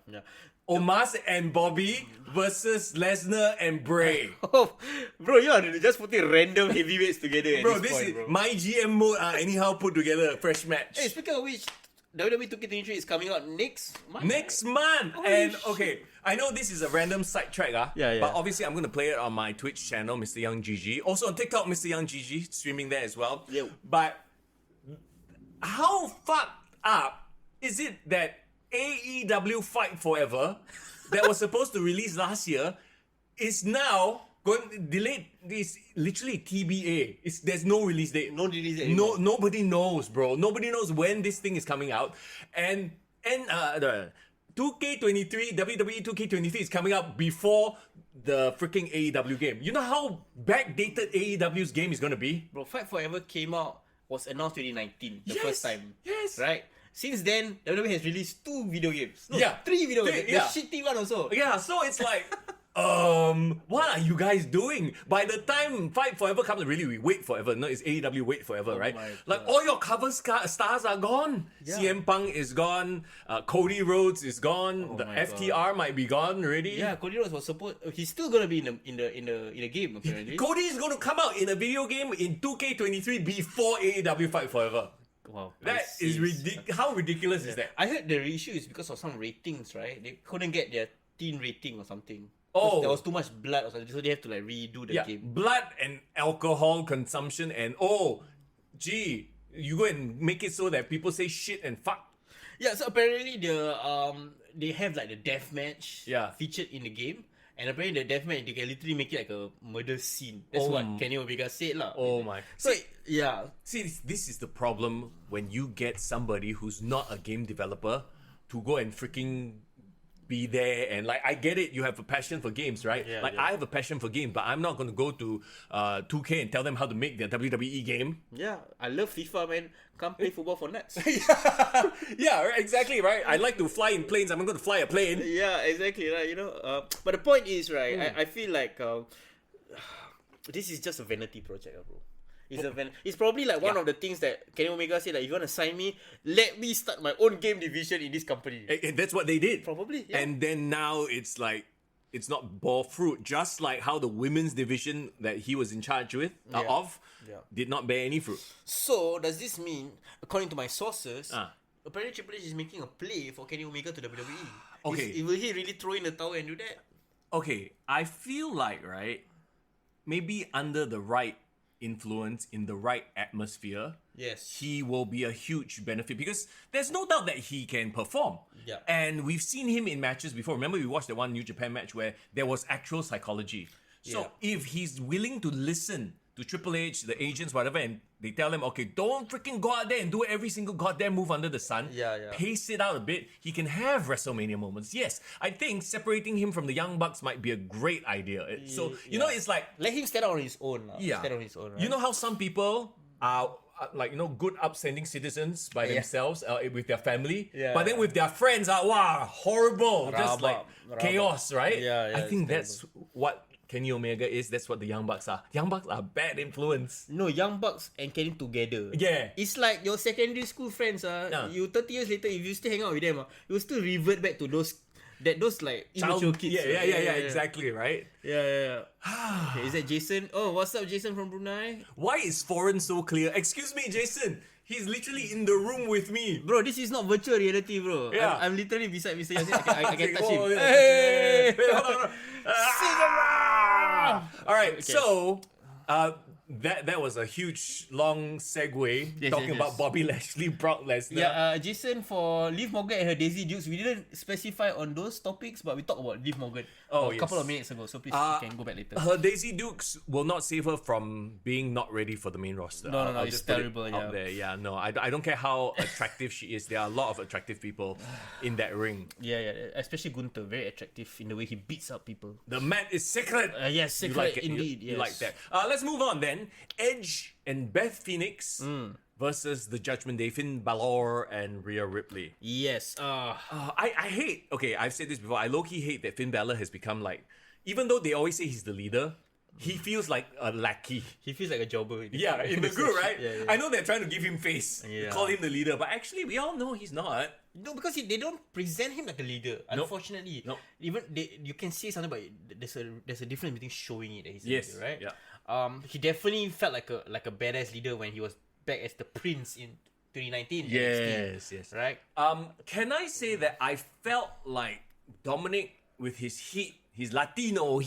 Omos and Bobby versus Lesnar and Bray. Oh, bro, you are just putting random heavyweights together. Bro, this is my GM mode. Anyhow put together a fresh match. Hey, speaking of which, WWE 2K23 is coming out next month. Next month. And okay, I know this is a random sidetrack, Yeah. But obviously I'm gonna play it on my Twitch channel, Mr. Young GG. Also on TikTok, Mr. Young GG, streaming there as well. Yeah. But how fucked up is it that AEW Fight Forever that was supposed to release last year is now Delayed is literally TBA. There's no release date. No release date anymore. Nobody knows, bro. Nobody knows when this thing is coming out. And the 2K23, WWE 2K23 is coming out before the freaking AEW game. You know how backdated AEW's game is gonna be? Bro, Fight Forever came out, was announced 2019, the first time. Yes. Right? Since then, WWE has released 2 video games. No, Yeah. 3 video games. Yeah. The shitty one also. Yeah, so it's like, what are you guys doing? By the time Fight Forever comes, really, we wait forever. No, it's AEW wait forever, right? my Like, God. all your cover stars are gone. Yeah. CM Punk is gone. Cody Rhodes is gone. The my FTR might be gone already. Yeah, Cody Rhodes was supposed. He's still gonna be in the game apparently. Cody is going to come out in a video game in 2K23 before AEW Fight Forever. Wow, That is ridiculous. How ridiculous is that? I heard the issue is because of some ratings, right? They couldn't get their teen rating or something. Oh. There was too much blood or something, so they have to like redo the Yeah, game. blood and alcohol consumption and you go and make it so that people say shit and fuck. Yeah, so apparently they have like the death match Yeah. featured in the game. And apparently the death match, they can literally make it like a murder scene. That's Oh. what Kenny Omega said lah. Oh my. So yeah. See, this is the problem when you get somebody who's not a game developer to go and freaking be there. And like, I get it, you have a passion for games, right? Yeah, like, yeah. I have a passion for games, but I'm not going to go to 2K and tell them how to make their WWE game. Yeah, I love FIFA, man. Come play football for nuts. Yeah, right, exactly, right? I like to fly in planes. I'm going to fly a plane. Yeah, exactly, right. You know, but the point is, right, I feel like this is just a vanity project, bro. It's probably like one of the things that Kenny Omega said, like, if you want to sign me, let me start my own game division in this company. And that's what they did. Probably, yeah. And then now it's like, it's not bore fruit. Just like how the women's division that he was in charge of did not bear any fruit. So, does this mean, according to my sources, apparently Triple H is making a play for Kenny Omega to WWE? Okay. Will he really throw in the towel and do that? Okay, I feel like, right, maybe under the right influence, in the right atmosphere, Yes. he will be a huge benefit because there's no doubt that he can perform. Yeah. And we've seen him in matches before. Remember, we watched the one New Japan match where there was actual psychology. So if he's willing to listen to Triple H, the agents, whatever, and they tell him, okay, don't freaking go out there and do every single goddamn move under the sun. Yeah. Pace it out a bit. He can have WrestleMania moments. Yes, I think separating him from the Young Bucks might be a great idea. So, you know, it's like... Let him stand out on his own. Yeah. Stand on his own, right? You know how some people are like, you know, good upstanding citizens by themselves with their family, but then with their friends are horrible, just like chaos, right? I think that's what Kenny Omega is. That's what the Young Bucks are. Young Bucks are bad influence. No, Young Bucks and Kenny together. Yeah. It's like your secondary school friends. You 30 years later, if you still hang out with them, you will still revert back to those like immature kids. Yeah, exactly, right? Yeah. Okay, is that Jason? Oh, what's up, Jason from Brunei? Why is foreign so clear? Excuse me, Jason. He's literally in the room with me. Bro, this is not virtual reality, bro. Yeah. I'm literally beside Mr. Yasin. I can touch him. Oh, yeah. Hey! Wait, hold on. All right, so that was a huge long segue talking about Bobby Lashley, Brock Lesnar. Yeah, Jason, for Liv Morgan and her Daisy Dukes, we didn't specify on those topics, but we talked about Liv Morgan a couple of minutes ago, so please you can go back later. Her Daisy Dukes will not save her from being not ready for the main roster. No, I'll it's just put it terrible. out there. Yeah, no, I don't care how attractive she is. There are a lot of attractive people in that ring. Yeah, especially Gunther, very attractive in the way he beats up people. The mat is sacred. Yes, sacred, you like it. indeed. You like that. Let's move on then. Edge and Beth Phoenix versus the Judgment Day, Finn Balor and Rhea Ripley. Yes. I hate. Okay, I've said this before. I low-key hate that Finn Balor has become like, even though they always say he's the leader, he feels like a lackey. He feels like a jobber. In the group, right? Yeah. I know they're trying to give him face, call him the leader, but actually we all know he's not. No, because they don't present him like a leader. Unfortunately, even you can say something, but there's a difference between showing it that he's a leader, right? Yeah. He definitely felt like a badass leader when he was back as the Prince in 2019. Yes. Right. Can I say that I felt like Dominic with his heat, his Latino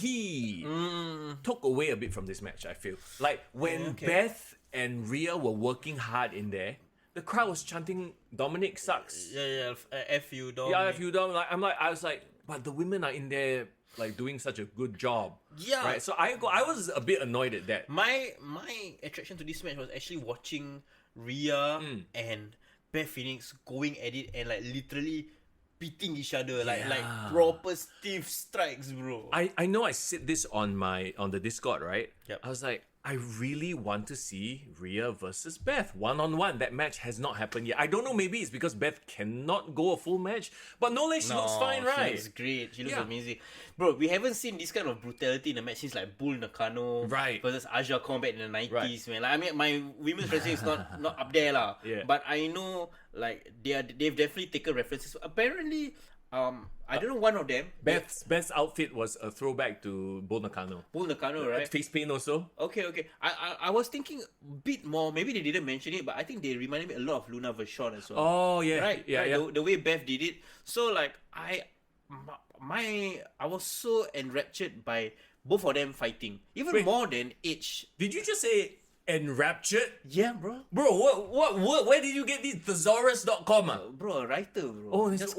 took away a bit from this match. I feel like when Beth and Rhea were working hard in there, the crowd was chanting "Dominic sucks." F you, Dom. Yeah, F you, Dom. I was like, but the women are in there like doing such a good job. Yeah. Right. So I was a bit annoyed at that. My attraction to this match was actually watching Rhea and Beth Phoenix going at it and like literally beating each other like proper stiff strikes, bro. I know I said this on the Discord, right? Yep. I was like, I really want to see Rhea versus Beth one-on-one. That match has not happened yet. I don't know, maybe it's because Beth cannot go a full match. But no, she looks fine, right? She looks great. She looks amazing. Bro, we haven't seen this kind of brutality in a match since like Bull Nakano versus Aja Combat in the 90s, man. Like, I mean, my women's wrestling is not up there, lah. Yeah. But I know, like, they've definitely taken references. Apparently, I don't know, one of them. Beth's outfit was a throwback to Bull Nakano. Bull Nakano, right? Face paint also. Okay. I was thinking a bit more. Maybe they didn't mention it, but I think they reminded me a lot of Luna Vachon as well. Oh yeah, right. Yeah. The way Beth did it. So like I was so enraptured by both of them fighting, even more than Edge. Did you just say enraptured? Yeah, bro. Bro, what? Where did you get these thesaurus.com? Bro, a writer, bro. Oh, it just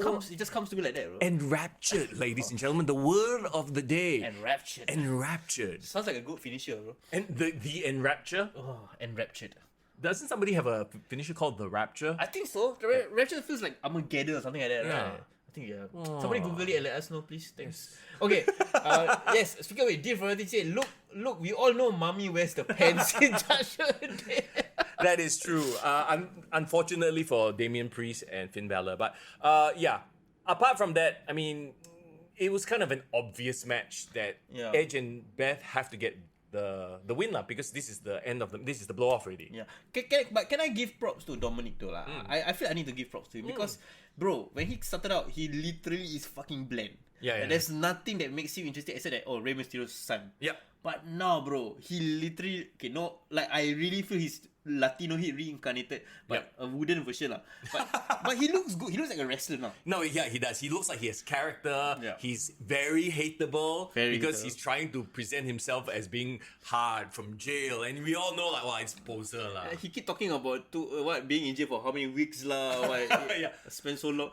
comes to me like that, bro. Enraptured, ladies and gentlemen, the word of the day. Enraptured. Enraptured. Sounds like a good finisher, bro. And the enrapture? Oh, enraptured. Doesn't somebody have a finisher called the rapture? I think so. The rapture feels like Armageddon or something like that, right? I think Somebody Google it and let us know, please. Thanks. Okay. Yes. Speaking of it, Dear Variety said, look, we all know Mommy wears the pants in Judgment Day. That is true. Unfortunately for Damian Priest and Finn Balor, but apart from that, I mean, it was kind of an obvious match that Edge and Beth have to get the win lah, because this is the end of this is the blow off already. Yeah. Can I give props to Dominic though lah? I feel I need to give props to him because bro, when he started out, he literally is fucking bland. Yeah. There's nothing that makes him interesting except that Rey Mysterio's son. Yeah. But now, bro, he literally I really feel he's Latino hit reincarnated, but a wooden version lah. But he looks good. He looks like a wrestler now. No, yeah, he does. He looks like he has character. Yeah. He's very hateable because he's trying to present himself as being hard from jail, and we all know like, wow, it's poser lah. He keep talking about being in jail for how many weeks lah. Spend so long.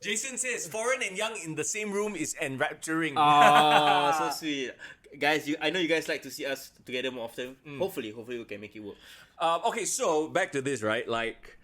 Jason says foreign and young in the same room is enrapturing. Oh, so sweet. Guys, I know you guys like to see us together more often. Hopefully we can make it work. Okay, so back to this, right? Like,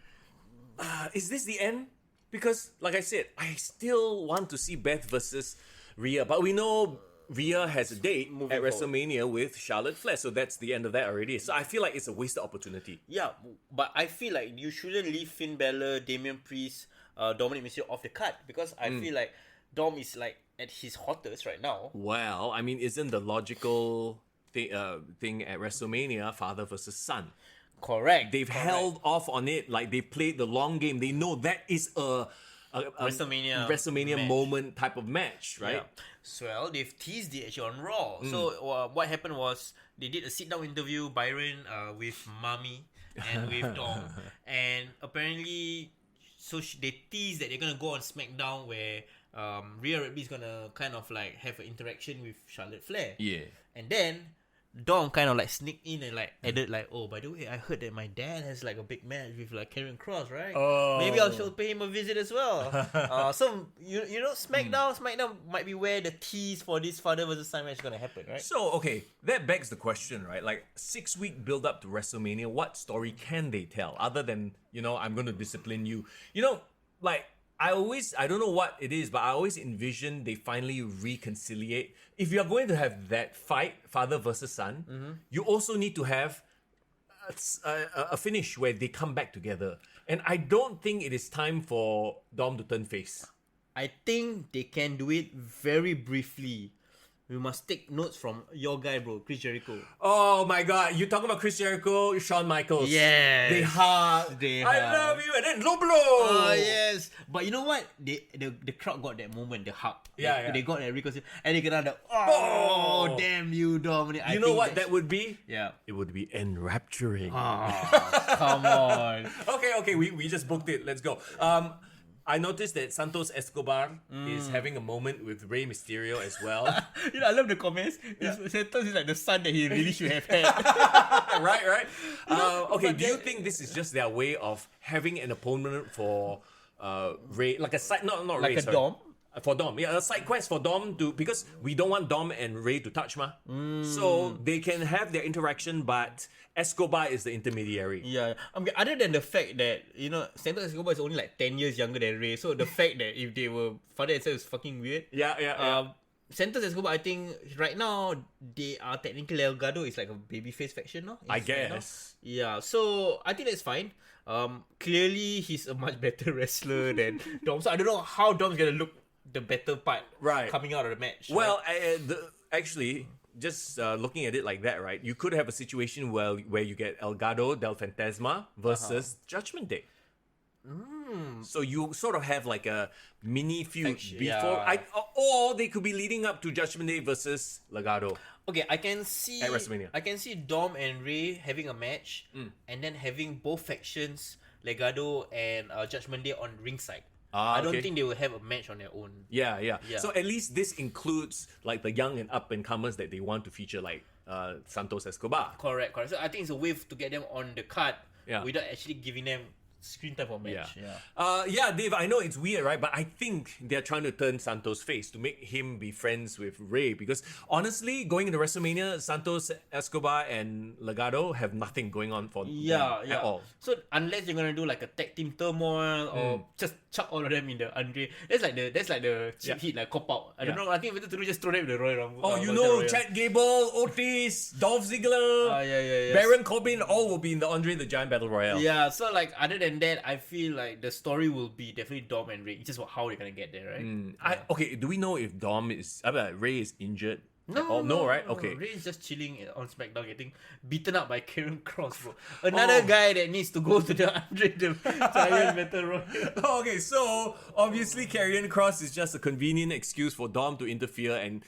is this the end? Because, like I said, I still want to see Beth versus Rhea, but we know Rhea has a date at WrestleMania with Charlotte Flair, so that's the end of that already. So I feel like it's a wasted opportunity. Yeah, but I feel like you shouldn't leave Finn Balor, Damian Priest, Dominic Mysterio off the card, because I feel like Dom is like at his hottest right now. Well, I mean, isn't the logical thing at WrestleMania father versus son? Correct. They've held off on it, like they played the long game. They know that is a WrestleMania moment type of match, right? Yeah. So, well, they've teased it actually on Raw. So what happened was they did a sit-down interview, Byron, with Mami and with Dom. And apparently, they teased that they're going to go on SmackDown where Rhea Ripley is going to kind of like have an interaction with Charlotte Flair. Yeah. And then Dom kind of like sneaked in and like added like, oh, by the way, I heard that my dad has like a big match with like Karrion Kross, right? Oh. Maybe I should pay him a visit as well. So you know, SmackDown might be where the tease for this father versus son match is gonna happen, right? So okay, that begs the question, right? Like 6-week build up to WrestleMania, what story can they tell other than, I'm going to discipline you? Like I don't know what it is, but I always envision they finally reconciliate. If you are going to have that fight, father versus son, you also need to have a finish where they come back together. And I don't think it is time for Dom to turn face. I think they can do it very briefly. We must take notes from your guy, bro, Chris Jericho. Oh my God, you talking about Chris Jericho, Shawn Michaels? Yes. They hug. I love you, and then low blow. Oh yes. But you know what? The crowd got that moment, the hug. Yeah. They got that reconciliation, and they got the damn you, Dominic. You know what that would be? Yeah. It would be enrapturing. Oh, come on. Okay, we just booked it. Let's go. I noticed that Santos Escobar is having a moment with Rey Mysterio as well. I love the comments. Santos is like the son that he really should have had. right. Okay, do you think this is just their way of having an opponent for Rey, like a side, not like Rey, a Dom? For Dom, yeah, a side quest for Dom because we don't want Dom and Ray to touch so they can have their interaction, but Escobar is the intermediary. Yeah, other than the fact that Santos Escobar is only like 10 years younger than Ray, so the fact that if they were father and son is fucking weird. Yeah. Santos Escobar, I think right now they are technically Delgado is like a babyface faction now. I guess. Yeah, so I think that's fine. Clearly he's a much better wrestler than Dom. So I don't know how Dom's gonna look the better part coming out of the match. Well, actually, just looking at it like that, right? You could have a situation where you get Elgato del Fantasma versus Judgment Day. So you sort of have like a mini feud before, or they could be leading up to Judgment Day versus Legado. Okay, I can see at WrestleMania. I can see Dom and Ray having a match, and then having both factions, Legado and Judgment Day, on ringside. I don't think they will have a match on their own. Yeah. So at least this includes like the young and up and comers that they want to feature, like Santos Escobar. Correct. So I think it's a way to get them on the card without actually giving them screen time for match. Dave, I know it's weird, right? But I think they're trying to turn Santos face to make him be friends with Ray, because honestly, going into WrestleMania, Santos Escobar and Legado have nothing going on for them at all. So unless you're gonna do like a tag team turmoil or just chuck all of them in the Andre, that's like the cheap hit, like cop out. I don't know. I think better to do just throw them in the Royal Rumble. Chad Gable, Otis, Dolph Ziggler, Baron Corbin, all will be in the Andre the Giant Battle Royale. Yeah, so like other than that, I feel like the story will be definitely Dom and Ray. It's just how they're gonna get there, right? Do we know if Ray is injured? No, right? Okay. Ray is just chilling on SmackDown, getting beaten up by Karen Cross, bro. Another guy that needs to go to the Andre the Giant Battle Royale. Okay, so obviously Karrion Kross is just a convenient excuse for Dom to interfere and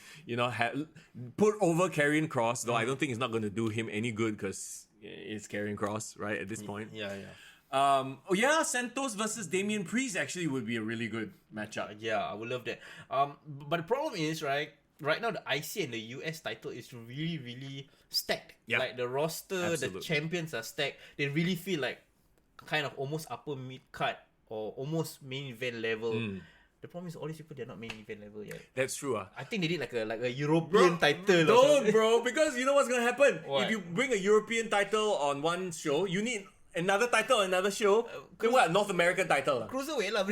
put over Karrion Kross. Though I don't think it's not going to do him any good because it's Karrion Kross, right? At this point. Yeah. Santos versus Damian Priest actually would be a really good matchup. Yeah, I would love that. But the problem is, right now the IC and the US title is really, really stacked. Yep. Like the roster, Absolutely. the champions are stacked. They really feel like kind of almost upper mid card or almost main event level. The problem is all these people, they're not main event level yet. That's true. I think they did like a European title. Don't, bro, because you know what's gonna happen? What? If you bring a European title on one show, you need another title on another show. Then what? North American title. Cruiserweight lah.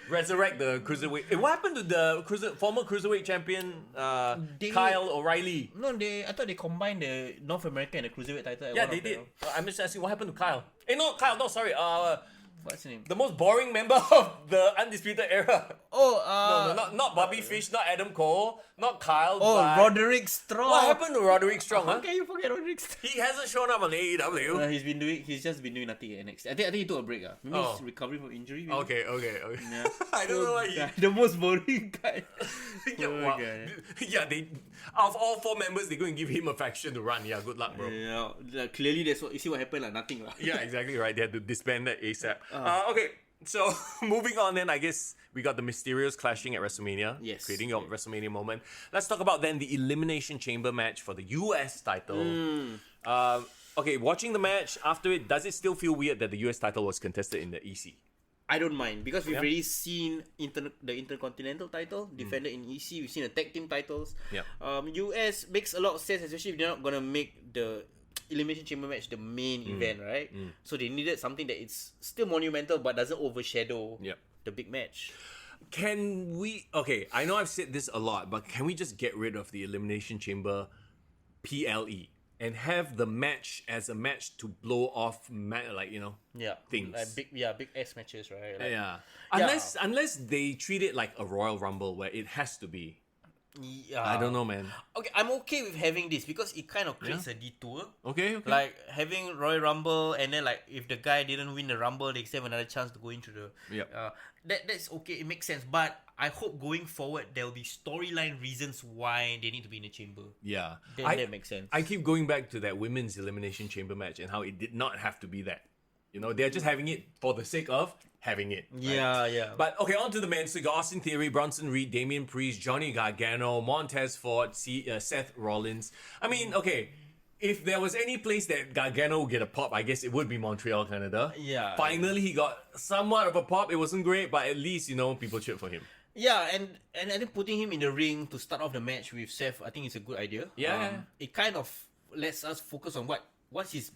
Resurrect the cruiserweight. What happened to the former cruiserweight champion Kyle O'Reilly? No, I thought they combined the North American and the cruiserweight title. Yeah, they did. I'm just asking what happened to Kyle. Kyle. No, sorry. What's his name? The most boring member of the Undisputed Era. No, not Bobby Fish, not Adam Cole, not Kyle. But Roderick Strong. what happened to Roderick Strong? How can you forget Roderick Strong? He hasn't shown up on AEW. He's just been doing nothing at NXT. I think he took a break. Maybe he's recovering from injury. Maybe. Okay. Yeah. I don't know why the most boring guy. They out of all 4 members, they're going to give him a faction to run. Yeah, good luck, bro. Yeah, clearly that's what you see what happened. Nothing. Yeah, exactly right. They had to disband that ASAP. Okay, so moving on then, I guess we got the Mysterios clashing at WrestleMania. Yes. Creating your WrestleMania moment. Let's talk about then the Elimination Chamber match for the US title. Okay, watching the match after it, does it still feel weird that the US title was contested in the EC? I don't mind because we've already seen the Intercontinental title defended in EC. We've seen the tag team titles. US makes a lot of sense, especially if they're not gonna make the Elimination Chamber match the main event, right? So they needed something that it's still monumental but doesn't overshadow the big match. Can we... Okay, I know I've said this a lot, but can we just get rid of the Elimination Chamber PLE and have the match as a match to blow off, things? Like big ass matches, right? Unless they treat it like a Royal Rumble where it has to be. I don't know, man. Okay, I'm okay with having this because it kind of creates a detour. Okay. Like having Royal Rumble and then like if the guy didn't win the Rumble, they still have another chance to go into the... That's okay, it makes sense. But I hope going forward there will be storyline reasons why they need to be in the chamber. Yeah. Then that makes sense. I keep going back to that women's Elimination Chamber match and how it did not have to be that. They're just having it for the sake of having it. Right? Yeah. But okay, on to the men. So you got Austin Theory, Bronson Reed, Damian Priest, Johnny Gargano, Montez Ford, Seth Rollins. I mean, okay, if there was any place that Gargano would get a pop, I guess it would be Montreal, Canada. Yeah. Finally, he got somewhat of a pop. It wasn't great, but at least, people cheered for him. Yeah, and I think putting him in the ring to start off the match with Seth, I think it's a good idea. Yeah. It kind of lets us focus on what is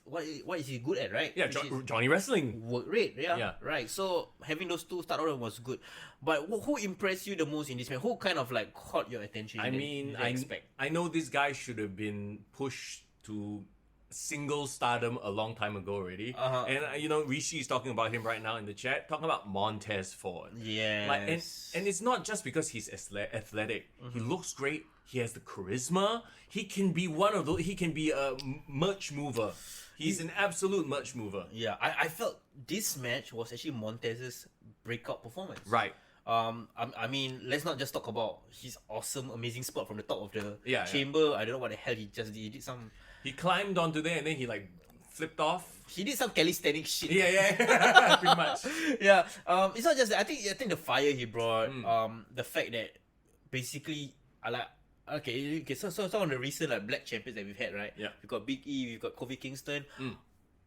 he good at, right? Yeah, Johnny Wrestling. Work rate, Yeah. right. So having those two start order was good. But who impressed you the most in this match? Who kind of like caught your attention? I know this guy should have been pushed to single stardom a long time ago already. And Rishi is talking about him right now in the chat, talking about Montez Ford. Yeah. And it's not just because he's athletic. He looks great. He has the charisma. He can be one of those. He can be a merch mover. He's an absolute merch mover. Yeah, I felt this match was actually Montez's breakout performance. Right. I mean, let's not just talk about his awesome, amazing spot from the top of the Yeah. chamber. I don't know what the hell he just did. He did some. He climbed onto there and then he like flipped off. He did some calisthenic shit. Yeah, pretty much. Yeah. It's not just that. I think the fire he brought. The fact that basically, I like. Okay. So some of the recent like black champions that we've had, right? Yeah. We've got Big E. We've got Kofi Kingston.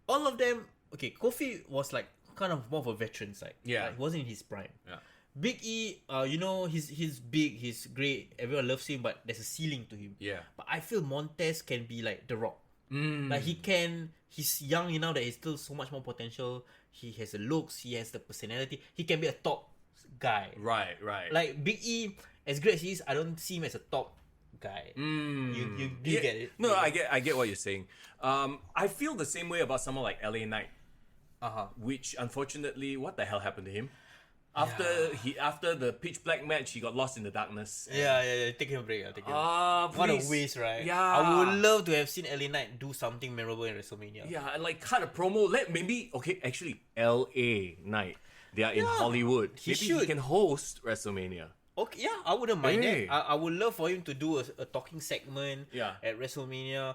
All of them. Okay, Kofi was like kind of more of a veteran side. Yeah. Like, he wasn't in his prime. Yeah. Big E, he's big, he's great, everyone loves him, but there's a ceiling to him. Yeah. But I feel Montez can be like The Rock. Like he's young enough that he's still so much more potential. He has the looks, he has the personality. He can be a top guy. Right. Like Big E, as great as he is, I don't see him as a top guy. You get it? No, I get what you're saying. I feel the same way about someone like LA Knight. Which unfortunately, what the hell happened to him? After the pitch black match, he got lost in the darkness. Yeah. Take him a break. What a waste, right? Yeah. I would love to have seen LA Knight do something memorable in WrestleMania. Yeah, and like cut a promo. Actually, LA Knight. They are in Hollywood. Maybe he can host WrestleMania. Okay, yeah, I wouldn't mind Hey. that. I would love for him to do a talking segment Yeah. at WrestleMania.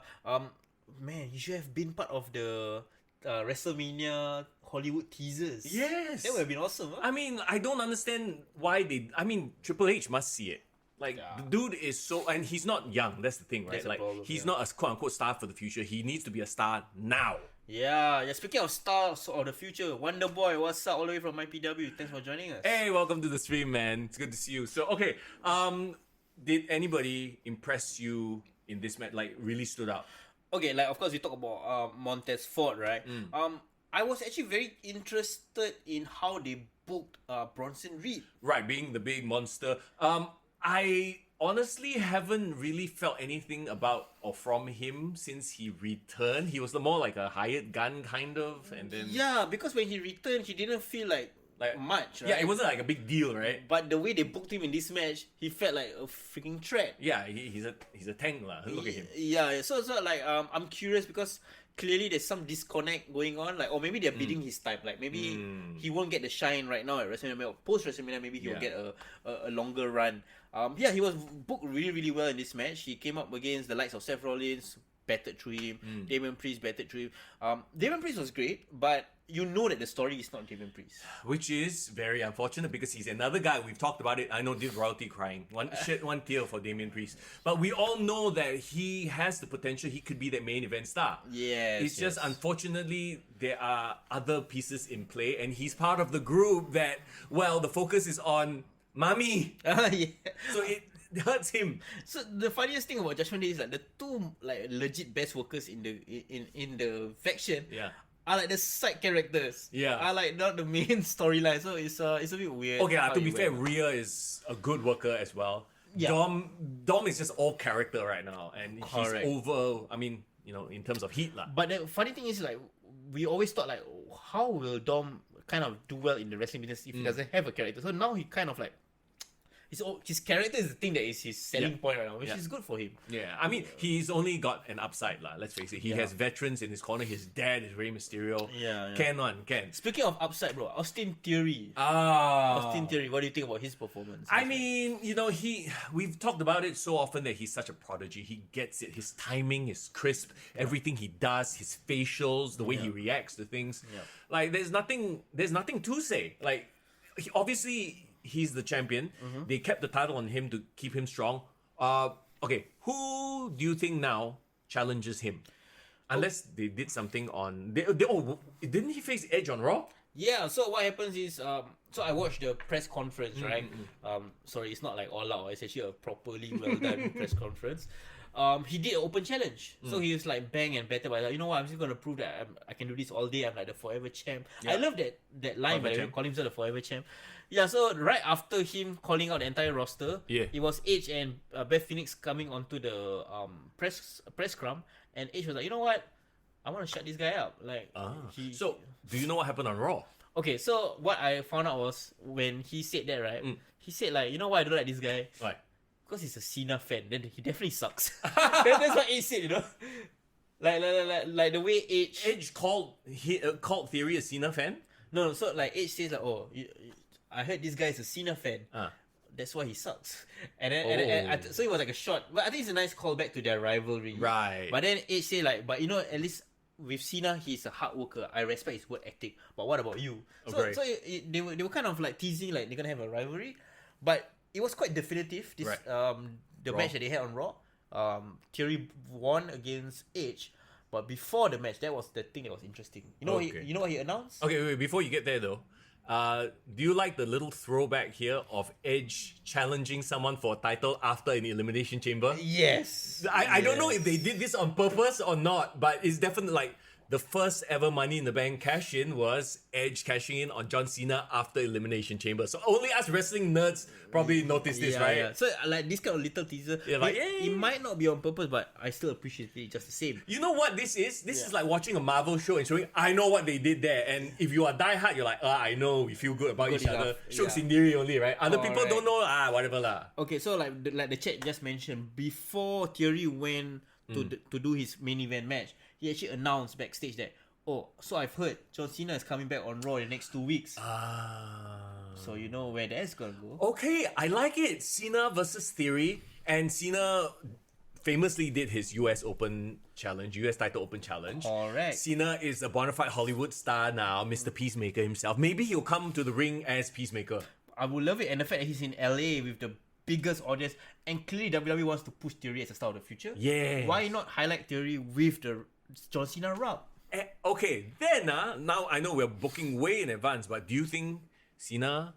Man, he should have been part of the WrestleMania Hollywood teasers. Yes. That would have been awesome. Huh? I mean, I don't understand why Triple H must see it. Like, the dude is so, and he's not young. That's the thing, right? That's the Like, problem, he's not a quote unquote star for the future. He needs to be a star now. Yeah. Speaking of stars of the future, Wonder Boy, what's up all the way from IPW? Thanks for joining us. Hey, welcome to the stream, man. It's good to see you. So, okay, did anybody impress you in this match? Like, really stood out? Okay, like of course we talk about Montez Ford, right? I was actually very interested in how they booked Bronson Reed. Right, being the big monster. I honestly haven't really felt anything about or from him since he returned. He was more like a hired gun kind of, and then because when he returned, he didn't feel like much. Right? Yeah, it wasn't like a big deal, right? But the way they booked him in this match, he felt like a freaking threat. Yeah, he's a tank lah. Look at him. Yeah. So like I'm curious because clearly there's some disconnect going on, like, or maybe they're bidding his time. Like maybe he won't get the shine right now at WrestleMania. Post WrestleMania, maybe he will get a longer run. He was booked really, really well in this match. He came up against the likes of Seth Rollins, battered through him. Damian Priest battered through him. Damian Priest was great, but you know that the story is not Damian Priest. Which is very unfortunate because he's another guy. We've talked about it. I know this royalty crying. One tear for Damian Priest. But we all know that he has the potential. He could be the main event star. Yes. It's just unfortunately there are other pieces in play, and he's part of the group that, well, the focus is on Mami. Yeah. So it hurts him. So the funniest thing about Judgment Day is like the two like legit best workers in the faction are like the side characters. Yeah. Are like not the main storyline. So it's a bit weird. Okay, to be fair, Rhea is a good worker as well. Yeah. Dom is just all character right now, and Correct. he's over. I mean, in terms of heat lah. But the funny thing is like we always thought like how will Dom kind of do well in the wrestling business if he doesn't have a character? So now he kind of like his character is the thing that is his selling point right now, which is good for him. Yeah, I mean, he's only got an upside lah. Let's face it. He has veterans in his corner. His dad is Rey Mysterio. Yeah. Can. Speaking of upside, bro, Austin Theory. Ah. Austin Theory, what do you think about his performance? I mean, we've talked about it so often that he's such a prodigy. He gets it. His timing is crisp. Everything he does, his facials, the way he reacts to things. Yeah. Like, there's nothing to say. Like, obviously, he's the champion. They kept the title on him to keep him strong. Okay, who do you think now challenges him? Unless they did something on... didn't he face Edge on Raw? Yeah, so what happens is, so I watched the press conference, right? Sorry, it's not like all out. It's actually a properly well done press conference. He did an open challenge, so he was like bang and better. But like, you know what? I'm just gonna prove that I can do this all day. I'm like the forever champ. Yeah. I love that line, by the way, calling himself the forever champ. Yeah, so right after him calling out the entire roster, it was Edge and Beth Phoenix coming onto the press scrum, and Edge was like, you know what? I want to shut this guy up. Like, So, do you know what happened on Raw? Okay, so what I found out was when he said that, right? He said like, you know why I don't like this guy? Right. Because he's a Cena fan. Then he definitely sucks. That's what Edge said, you know. Like the way Edge called Theory a Cena fan? No, so like Edge says like, oh, I heard this guy is a Cena fan. That's why he sucks. And then, so it was like a short. But I think it's a nice callback to their rivalry. Right. But then Edge say like, but you know, at least with Cena, he's a hard worker. I respect his work ethic. But what about you? Okay. So they were kind of like teasing like they're gonna have a rivalry, but it was quite definitive. This the match that they had on Raw. Theory won against Edge, but before the match, that was the thing that was interesting. You know, you know what he announced? Okay, wait, before you get there though, do you like the little throwback here of Edge challenging someone for a title after an Elimination Chamber? Yes. I don't know if they did this on purpose or not, but it's definitely like the first ever Money in the Bank cash-in was Edge cashing in on John Cena after Elimination Chamber. So only us wrestling nerds probably noticed this, right? Yeah. So like this kind of little teaser, it might not be on purpose, but I still appreciate it just the same. You know what this is? This is like watching a Marvel show and showing, I know what they did there. And if you are diehard, you're like, I know, we feel good about each other. Shook Sindiri only, right? Other people don't know, whatever lah. Okay, so like the chat just mentioned, before Theory went to do his main event match, he actually announced backstage that, so I've heard John Cena is coming back on Raw in the next 2 weeks. So you know where that's gonna go. Okay, I like it. Cena versus Theory, and Cena famously did his US Open challenge, US title Open challenge. Correct. Cena is a bona fide Hollywood star now, Mr. Peacemaker himself. Maybe he'll come to the ring as Peacemaker. I would love it, and the fact that he's in LA with the biggest audience, and clearly WWE wants to push Theory as a star of the future. Yeah. Why not highlight Theory with the John Cena rub? Okay, then now I know we're booking way in advance, but do you think Cena?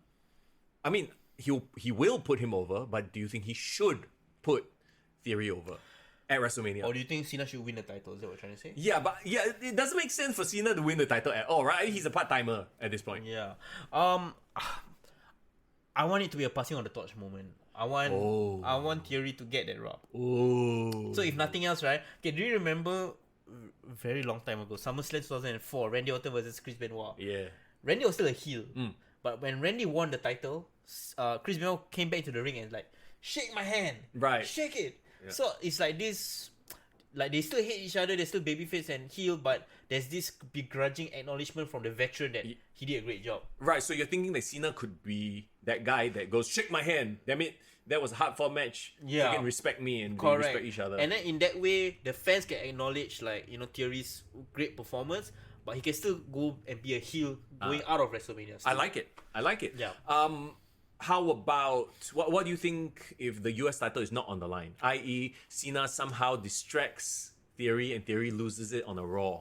I mean, he will put him over, but do you think he should put Theory over at WrestleMania? Or do you think Cena should win the title? Is that what you're trying to say? Yeah, but it doesn't make sense for Cena to win the title at all, right? He's a part-timer at this point. Yeah. I want it to be a passing on the torch moment. I want Theory to get that rub. Oh. So if nothing else, right? Okay, do you remember very long time ago, SummerSlam 2004, Randy Orton versus Chris Benoit? Yeah. Randy was still a heel. But when Randy won the title, Chris Benoit came back to the ring and like, shake my hand. Right. Shake it. Yeah. So it's like this, like they still hate each other, they're still babyface and heel, but there's this begrudging acknowledgement from the veteran that he did a great job. Right, so you're thinking that Cena could be that guy that goes, shake my hand. Damn it, that was a hard-fought match. Yeah. You can respect me and we respect each other. And then in that way, the fans can acknowledge like, you know, Theory's great performance, but he can still go and be a heel going out of WrestleMania. I like it. Yeah. How about, what do you think if the US title is not on the line? I.e., Cena somehow distracts Theory and Theory loses it on a Raw.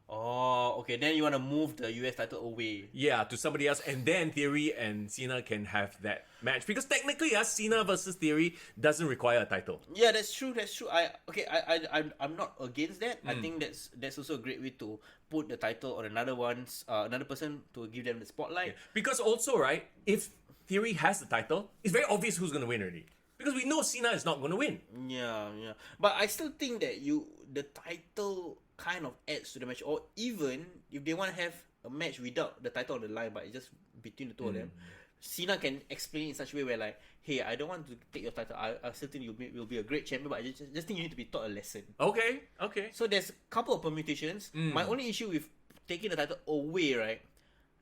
Oh, okay. Then you want to move the US title away. Yeah, to somebody else. And then Theory and Cena can have that match. Because technically, Cena versus Theory doesn't require a title. Yeah, that's true. I'm not against that. I think that's also a great way to put the title on another person to give them the spotlight. Yeah. Because also, right, if Theory has the title, it's very obvious who's going to win already. Because we know Cena is not going to win. Yeah. But I still think that the title kind of adds to the match, or even if they want to have a match without the title on the line, but it's just between the two of them, Cena can explain it in such a way where like, hey, I don't want to take your title. I still think you'll be a great champion, but I just think you need to be taught a lesson. Okay. So there's a couple of permutations. My only issue with taking the title away, right,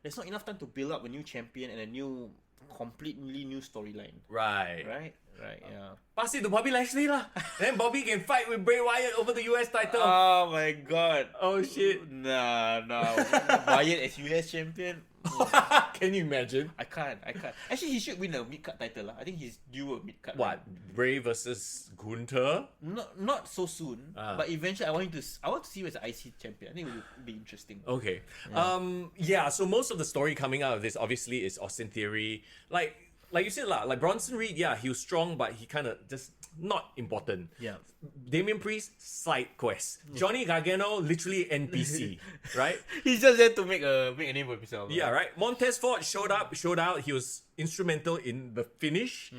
there's not enough time to build up a new champion and a completely new storyline. Right. Right, yeah. Pass it to Bobby Lashley lah. Then Bobby can fight with Bray Wyatt over the US title. Oh my god. Oh shit. Nah. Wyatt as US champion. Can you imagine? I can't. Actually, he should win a mid-card title. I think he's due a mid-card. What? Bray versus Gunther? Not so soon. But eventually, I want to see who is the IC champion. I think it would be interesting. Okay. So most of the story coming out of this obviously is Austin Theory. Like you said, like Bronson Reed, he was strong, but he kind of just not important. Yeah. Damian Priest, side quest. Johnny Gargano, literally NPC, right? He's just there to make a name for himself. Yeah, right. Montez Ford showed out. He was instrumental in the finish.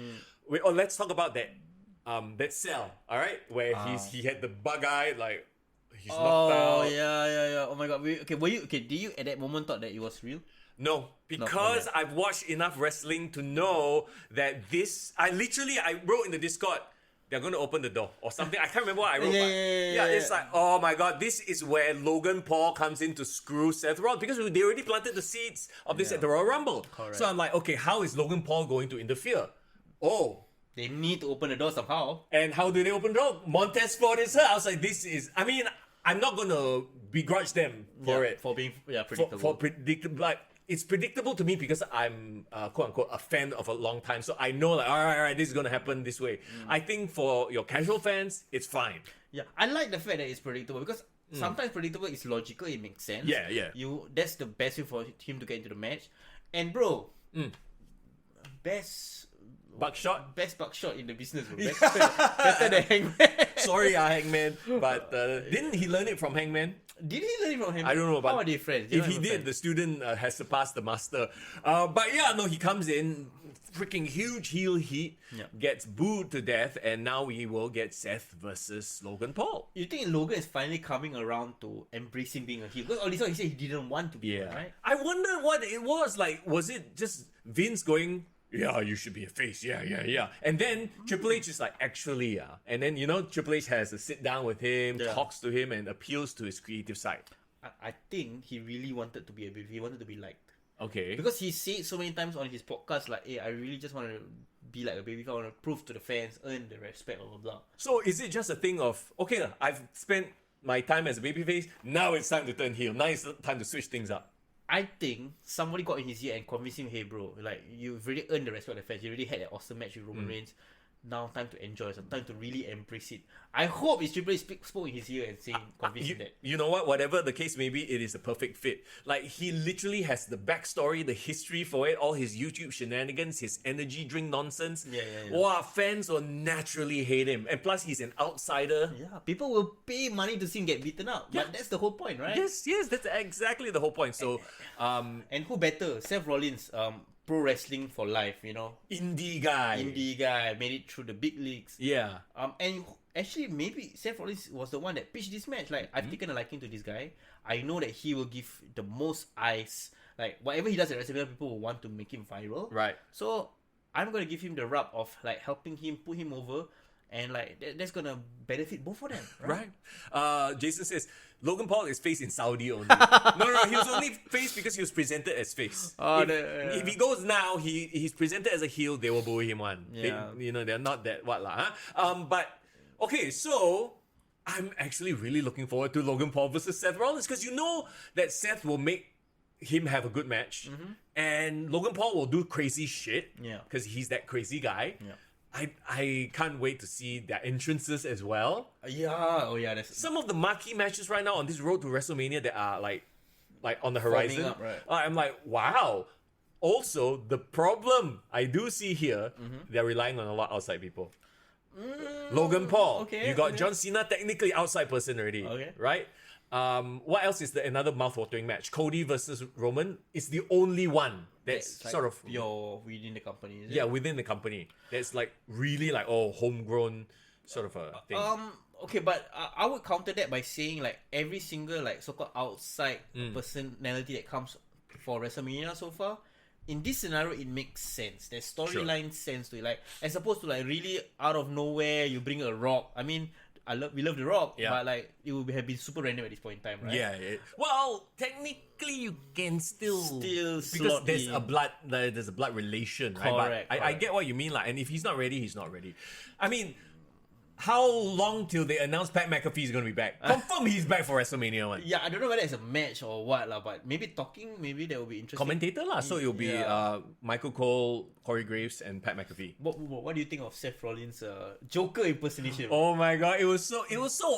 Let's talk about that cell, all right, where he had the bug eye, like he's knocked out. Oh yeah. Oh my god. Did you at that moment thought that it was real? No, because I've watched enough wrestling to know that I wrote in the Discord, they're going to open the door or something. I can't remember what I wrote. It's like, oh my god, this is where Logan Paul comes in to screw Seth Rollins, because they already planted the seeds of this at the Royal Rumble. Correct. So I'm like, okay, how is Logan Paul going to interfere? Oh, they need to open the door somehow. And how do they open the door? Montez Ford is her. I was like, I'm not going to begrudge them for it. For being predictable. For predictable, like, it's predictable to me because I'm quote unquote a fan of a long time, so I know like all right, this is gonna happen this way. I think for your casual fans, it's fine. Yeah, I like the fact that it's predictable because sometimes predictable is logical. It makes sense. Yeah. That's the best way for him to get into the match. And bro, best buckshot in the business, bro. Better than Hangman. Sorry, Hangman, but didn't he learn it from Hangman? Did he learn it from him? I don't know, but how are they friends? If he did, the student has surpassed the master. But yeah, no, he comes in, freaking huge heel heat, gets booed to death, and now we will get Seth versus Logan Paul. You think Logan is finally coming around to embracing being a heel? Because all this time he said he didn't want to be one, right? I wonder what it was like. Was it just Vince going, yeah, you should be a face. Yeah. And then Triple H is like, actually, yeah. And then, Triple H has a sit down with him, talks to him, and appeals to his creative side. I think he really wanted to be he wanted to be liked. Okay. Because he said so many times on his podcast, like, hey, I really just want to be like a baby. I want to prove to the fans, earn the respect, blah, blah, blah. So is it just a thing of, okay, I've spent my time as a babyface, now it's time to turn heel. Now it's time to switch things up. I think somebody got in his ear and convinced him, hey bro, like you've really earned the respect of the fans. You already had an awesome match with Roman Reigns. Now time to enjoy it. Time to really embrace it. I hope it's Triple H spoke in his ear and saying, convince him that. You know what? Whatever the case may be, it is a perfect fit. Like, he literally has the backstory, the history for it, all his YouTube shenanigans, his energy drink nonsense. Yeah. Wow, fans will naturally hate him. And plus, he's an outsider. Yeah, people will pay money to see him get beaten up. Yeah. But that's the whole point, right? Yes, that's exactly the whole point. So, and who better? Seth Rollins, pro wrestling for life, Indie guy, made it through the big leagues. Yeah. And actually, maybe Seth Rollins was the one that pitched this match. Like, I've taken a liking to this guy. I know that he will give the most eyes. Like, whatever he does at WrestleMania, people will want to make him viral. Right. So, I'm going to give him the rub of, like, helping him, put him over. And, like, that's going to benefit both of them. Right. Jason says, Logan Paul is face in Saudi only. No, he was only face because he was presented as face. If he goes now, he's presented as a heel, they will boo him one. Yeah. They're not that, but, okay, so I'm actually really looking forward to Logan Paul versus Seth Rollins, because you know that Seth will make him have a good match, and Logan Paul will do crazy shit, because he's that crazy guy. I can't wait to see their entrances as well. That's some of the marquee matches right now on this road to WrestleMania that are like on the horizon. Up, right. I'm like, wow. Also, the problem I do see here, they're relying on a lot of outside people. Logan Paul. You got John Cena, technically outside person already. Right? What else is another mouth-watering match? Cody versus Roman is the only one that's like sort of pure within the company. Is it? Within the company. That's like really like homegrown sort of a thing. Okay, but I would counter that by saying like every single like so-called outside personality that comes for WrestleMania so far, in this scenario it makes sense. There's storyline sense to it. Like, as opposed to like really out of nowhere you bring a Rock. I mean, we love The Rock, Yeah. but like it would have been super random at this point in time, right? Yeah. Well, technically you can still because slot there's in. a blood relation, right? Correct, I get what you mean, like, and if he's not ready, he's not ready. I mean, how long till they announce Pat McAfee is going to be back? Confirm he's back for WrestleMania one. Yeah, I don't know whether it's a match or what lah, but maybe that will be interesting. Commentator lah, so it'll be Yeah. Michael Cole, Corey Graves, and Pat McAfee. What do you think of Seth Rollins' Joker impersonation? Oh my god, it was so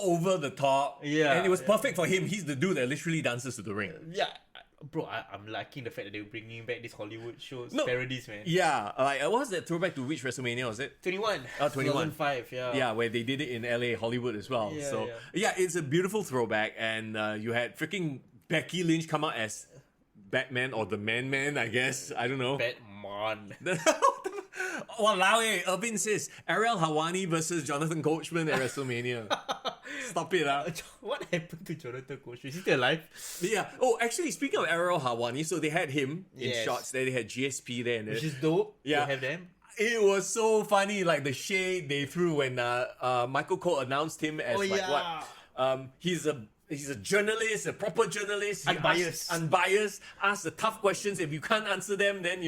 over the top. Yeah, and it was yeah. perfect for him. He's the dude that literally dances to the ring. Yeah, bro, I'm liking the fact that they're bringing back these Hollywood shows, No. parodies, man. Yeah, like what was that throwback to which WrestleMania was it? 21. Oh, 21. 2005, yeah. Yeah, where they did it in LA, Hollywood as well. Yeah, so yeah. it's a beautiful throwback, and you had freaking Becky Lynch come out as Batman or the Man, I guess. I don't know. Batman. Walao, Irvin says Ariel Hawani versus Jonathan Coachman at WrestleMania. Stop it, What happened to Jonathan Coach? Is he still alive? Yeah. Oh, actually, speaking of Ariel Hawani, so they had him in Yes. shots there. They had GSP there. And Which is dope. Yeah. To have them. it was so funny, like the shade they threw when Michael Cole announced him as he's a journalist, a proper journalist. He Unbiased. unbiased. Ask the tough questions. If you can't answer them, then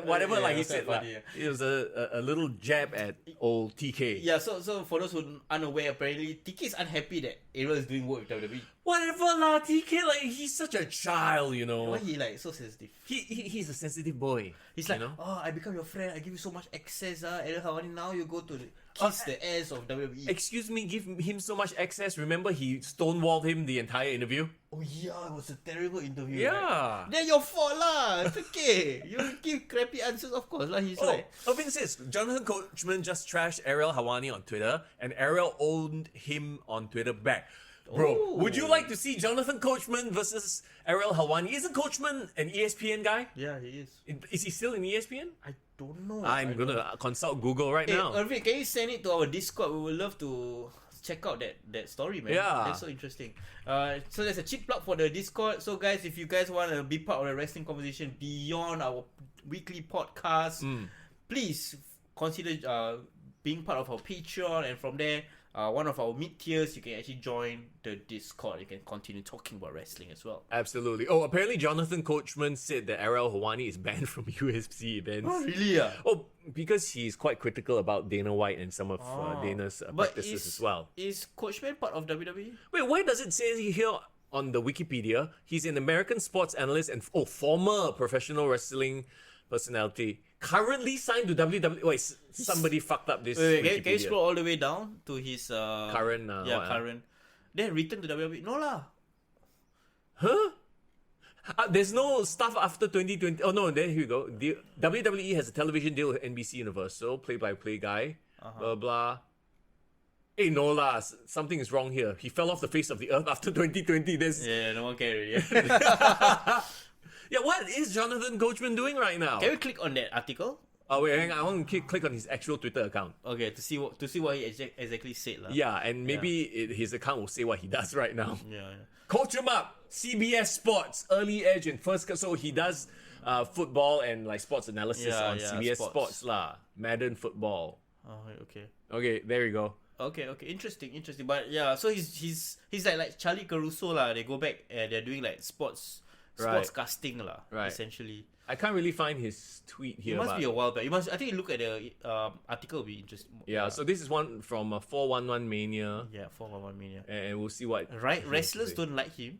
whatever. Like he it was said, quite funny, it was a little jab at old TK. Yeah, so for those who are unaware, apparently TK is unhappy that Ariel is doing work with WWE. Whatever lah, TK, like he's such a child, Why he like so sensitive? He's a sensitive boy. He's like, oh, I become your friend. I give you so much access. Ariel Hawani, now you go to kiss the ass of WWE. Excuse me, give him so much access. Remember, he stonewalled him the entire interview. Oh yeah, it was a terrible interview. Yeah. Right? Then your fault lah. It's okay. You give crappy answers, of course lah. He's like, Irvin says Jonathan Coachman just trashed Ariel Hawani on Twitter, and Ariel owned him on Twitter back. Bro, Oh. would you like to see Jonathan Coachman versus Ariel Hawani? Isn't Coachman an ESPN guy? yeah, he is. Is he still in ESPN? I don't know. I'm gonna consult Google right now. Irvin, can you send it to our Discord? We would love to check out that story, man. Yeah. That's so interesting. So there's a cheap plug for the Discord. So guys, if you guys want to be part of the wrestling conversation beyond our weekly podcast, please consider being part of our Patreon, and from there, one of our mid tiers, you can actually join the Discord. You can continue talking about wrestling as well. Absolutely. Oh, apparently Jonathan Coachman said that Ariel Hawani is banned from UFC events. Oh, really? Yeah. Oh, because he's quite critical about Dana White and some of Dana's practices as well. Is Coachman part of WWE? Wait, why does it say here on the Wikipedia he's an American sports analyst and former professional wrestling personality, currently signed to WWE? Wait, somebody fucked up this. Wait, can you Wikipedia. scroll all the way down to his Current, current. Then return to WWE. No lah. Huh? There's no stuff after 2020. Oh no, there you go. The WWE has a television deal with NBC Universal, play-by-play guy. Blah blah. Hey, no lah, something is wrong here. He fell off the face of the earth after 2020. There's Yeah, no one can already. yeah. What is Jonathan Coachman doing right now? Can we click on that article? Oh wait, hang on, I want to click on his actual Twitter account. Okay, to see what he exactly said lah. Yeah, and maybe his account will say what he does right now. Yeah. Coach him up. CBS Sports, early edge and first. So he does football and like sports analysis on CBS Sports lah. Madden football. Oh, okay. Okay, there you go. Okay, interesting. But yeah, so he's like Charlie Caruso lah. They go back and they're doing like sports casting lah. Right. Essentially. I can't really find his tweet here. It must be a while back. I think you look at the article will be interesting. Yeah, so this is one from 411 Mania. Yeah, 411 Mania. And we'll see what. Right, wrestlers don't like him.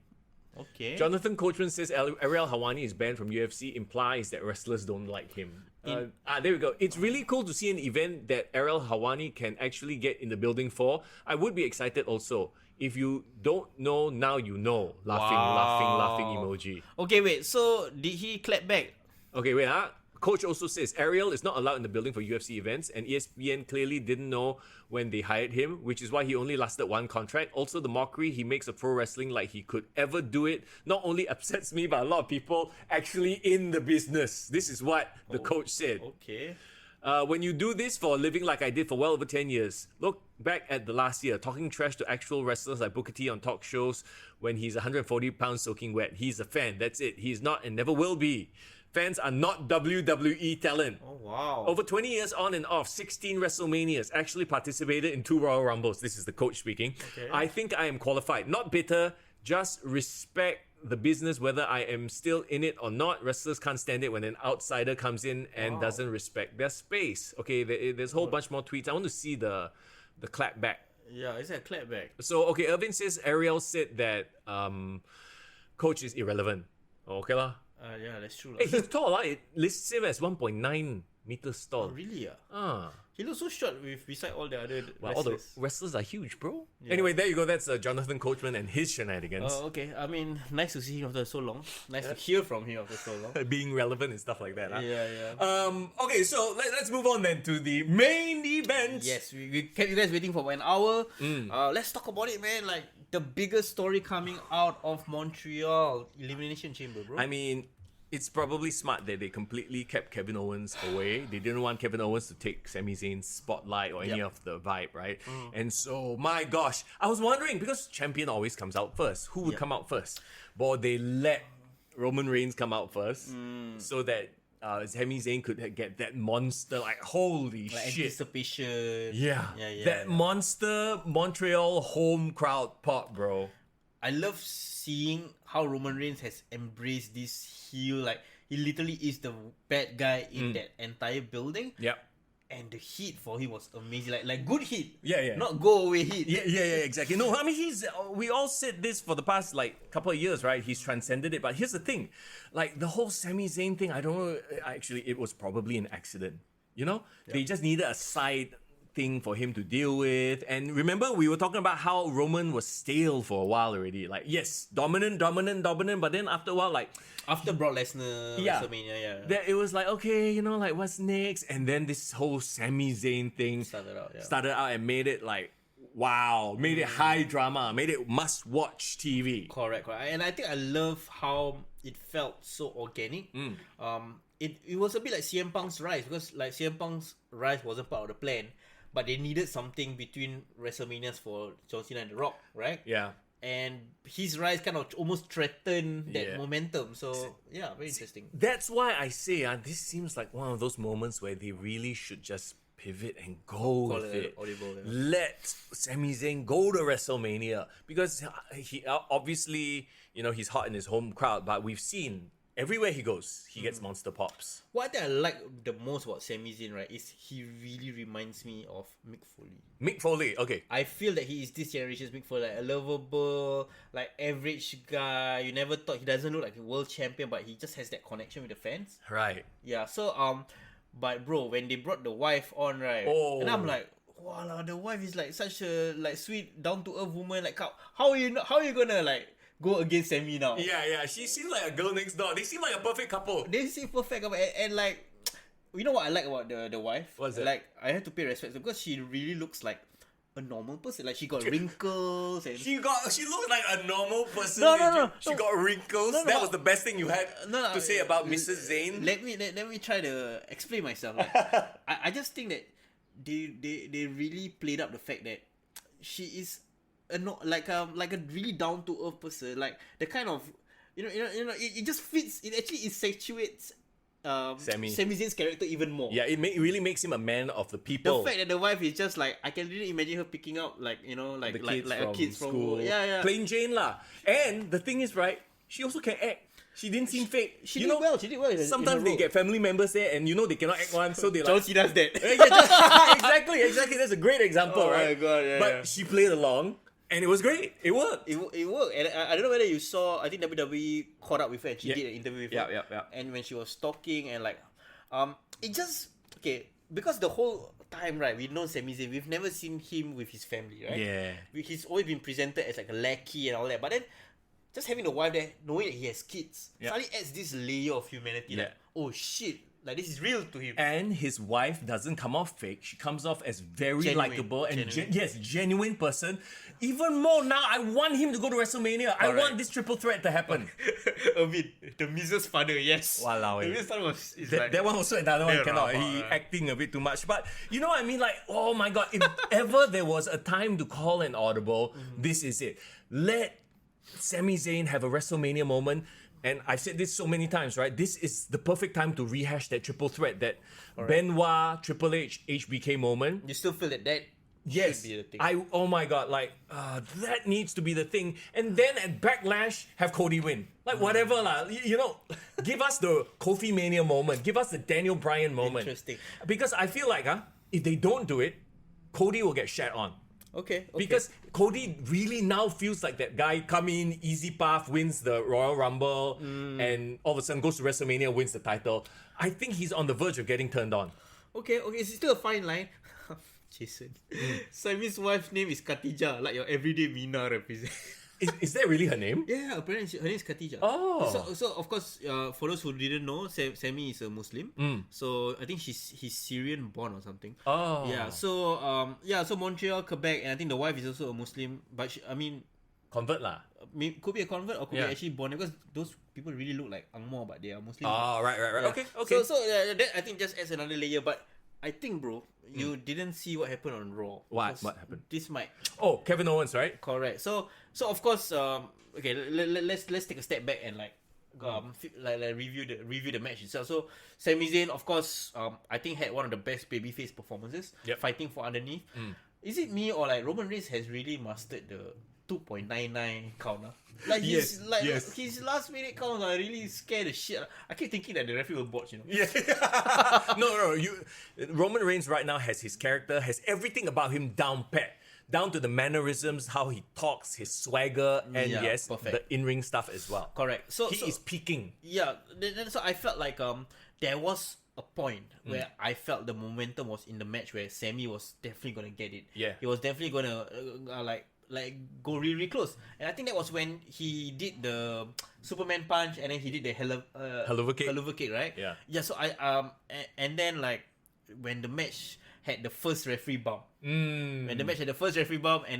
Okay. Jonathan Coachman says Ariel Hawani is banned from UFC, implies that wrestlers don't like him. There we go. It's really cool to see an event that Ariel Hawani can actually get in the building for. I would be excited also. If you don't know, now you know. Laughing emoji. Okay, wait. So did he clap back? Okay, wait. Coach also says Ariel is not allowed in the building for UFC events, and ESPN clearly didn't know when they hired him, which is why he only lasted one contract. Also, the mockery he makes of pro wrestling like he could ever do it not only upsets me, but a lot of people actually in the business. This is what the coach said. Okay. When you do this for a living like I did for well over 10 years, look back at the last year, talking trash to actual wrestlers like Booker T on talk shows when he's 140 pounds soaking wet. He's a fan, that's it. He's not and never will be. Fans are not WWE talent. Oh, wow. Over 20 years on and off, 16 WrestleManias, actually participated in 2 Royal Rumbles. This is the coach speaking. Okay. I think I am qualified. Not bitter, just respect the business, whether I am still in it or not. Wrestlers can't stand it when an outsider comes in and doesn't respect their space. Okay, there's a whole bunch more tweets. I want to see the clap back. Yeah, it's a clapback. So, okay, Irvin says Ariel said that coach is irrelevant. Okay lah. Yeah, that's true. Hey, he's tall. It lists him as 1.9 meters tall. Oh, really? Ah. He looks so short beside all the other Well, all the wrestlers. wrestlers are huge, bro. Yeah. Anyway, there you go. That's Jonathan Coachman and his shenanigans. Oh, okay. I mean, nice to see him after so long. Nice to hear from him after so long. Being relevant and stuff like that. Huh? Yeah. Okay, so let's move on then to the main event. Yes, we kept you guys waiting for an hour. Let's talk about it, man. Like, the biggest story coming out of Montreal Elimination Chamber, bro. I mean, it's probably smart that they completely kept Kevin Owens away. They didn't want Kevin Owens to take Sami Zayn's spotlight or any of the vibe, right? And so, my gosh, I was wondering, because champion always comes out first. Who would come out first? But they let Roman Reigns come out first so that Sami Zayn could get that monster, like, holy like shit. anticipation. Yeah. That monster Montreal home crowd pop, bro. I love seeing how Roman Reigns has embraced this heel. Like, he literally is the bad guy in that entire building. Yep. And the heat for him was amazing. Like good heat. Yeah. Not go away heat. Yeah, exactly. No, I mean, we all said this for the past, like, couple of years, right? He's transcended it. But here's the thing. Like, the whole Sami Zayn thing, I don't know. Actually, it was probably an accident. You know? They just needed a side thing for him to deal with. And remember, we were talking about how Roman was stale for a while already. Like, yes, dominant, but then after a while, like, after Brock Lesnar, WrestleMania, that it was like, okay, you know, like, what's next? And then this whole Sami Zayn thing started out and made it like, wow, made it high drama, made it must-watch TV. Correct. And I think I love how it felt so organic. It was a bit like CM Punk's rise, because like CM Punk's rise wasn't part of the plan, but they needed something between WrestleManias for John Cena and The Rock, right? Yeah. And his rise kind of almost threatened that momentum. So, yeah, very interesting. That's why I say this seems like one of those moments where they really should just pivot and go with it. Audible, Let Sami Zayn go to WrestleMania, because he obviously, you know, he's hot in his home crowd, but we've seen everywhere he goes, he gets monster pops. What I think I like the most about Sami Zayn, right, is he really reminds me of Mick Foley. Mick Foley, okay. I feel that he is this generation's Mick Foley, like a lovable, like average guy. You never thought he doesn't look like a world champion, but he just has that connection with the fans. Right. Yeah. So but bro, when they brought the wife on, right, and I'm like, wow, the wife is like such a like sweet, down to earth woman. Like how are you gonna like go against Sami now? Yeah. She seems like a girl next door. They seem like a perfect couple. They seem perfect, and like, you know what I like about the wife? What's that? Like, I have to pay respect because she really looks like a normal person. Like, she got wrinkles and She looks like a normal person. No. She got wrinkles. That was the best thing you had to say about Mrs. Zayn. Let me try to explain myself. Like, I just think that they really played up the fact that she is like a really down to earth person. Like, the kind of it just fits. It actually accentuates Sami Zayn's character even more. Yeah, it really makes him a man of the people. The fact that the wife is just like, I can really imagine her picking up like kids from school. Yeah. Plain Jane lah. And the thing is, right, she also can act. She didn't seem fake. She did well. Sometimes they get family members there, and they cannot act one, so they like. John Cena's that. Exactly. That's a great example, right? Oh my god, yeah. But she played along, and it was great. It worked. It worked. And I don't know whether you saw, I think WWE caught up with her and she did an interview with her. Yeah. And when she was talking and like, it just, okay, because the whole time, right, we've known Sami Zayn, we've never seen him with his family, right? Yeah. He's always been presented as like a lackey and all that. But then, just having a wife there, knowing that he has kids, suddenly adds this layer of humanity. Like, oh shit, like this is real to him. And his wife doesn't come off fake. She comes off as very likable and genuine person. Even more now, I want him to go to WrestleMania. I want this triple threat to happen. I mean, the Mrs. father, yes. Walao, the Mrs. father is that one also another one cannot. He acting a bit too much. But you know what I mean? Like, oh my god, if ever there was a time to call an audible, this is it. Let Sami Zayn have a WrestleMania moment. and I've said this so many times, right? This is the perfect time to rehash that triple threat, that Benoit, Triple H, HBK moment. You still feel that Yes, should be the thing. oh my god, like that needs to be the thing. And then at Backlash, have Cody win. Like whatever lah, you know, give us the Kofi Mania moment, give us the Daniel Bryan moment. Interesting. Because I feel like if they don't do it, Cody will get shat on. Okay. Because Cody really now feels like that guy come in, easy path, wins the Royal Rumble, and all of a sudden goes to WrestleMania, wins the title. I think he's on the verge of getting turned on. Okay, it's still a fine line. Jason. Sami's wife's name is Khatijah, like your everyday Mina represent. Is that really her name? Yeah, apparently her name is Khatijah. Oh. So of course, for those who didn't know, Sami is a Muslim. So I think he's Syrian born or something. Oh. Yeah. So so Montreal, Quebec, and I think the wife is also a Muslim. But Convert lah. could be a convert or could be actually born, because those people really look like Angmo, but they are Muslim. Oh, right. Yeah. Okay. So that I think just adds another layer. But I think, bro, you didn't see what happened on Raw. What happened? This might. Oh, Kevin Owens, right? Correct. So of course, okay, let's take a step back and review the match itself. So Sami Zayn, of course, I think had one of the best babyface performances, fighting for underneath. Is it me, or like Roman Reigns has really mastered the 2.99 count? Like his his last minute count, I really scared the shit. I keep thinking that the referee will botch, you know. Yeah. No. Roman Reigns right now has his character, has everything about him down pat. Down to the mannerisms, how he talks, his swagger, and perfect. the in-ring stuff as well. Correct. So he is peaking. Yeah. So I felt like there was a point where I felt the momentum was in the match where Sami was definitely gonna get it. Yeah. He was definitely gonna like go really close, and I think that was when he did the Superman punch, and then he did the Helluva Kick, right? Yeah. So I and then like when the match had the first referee bump, and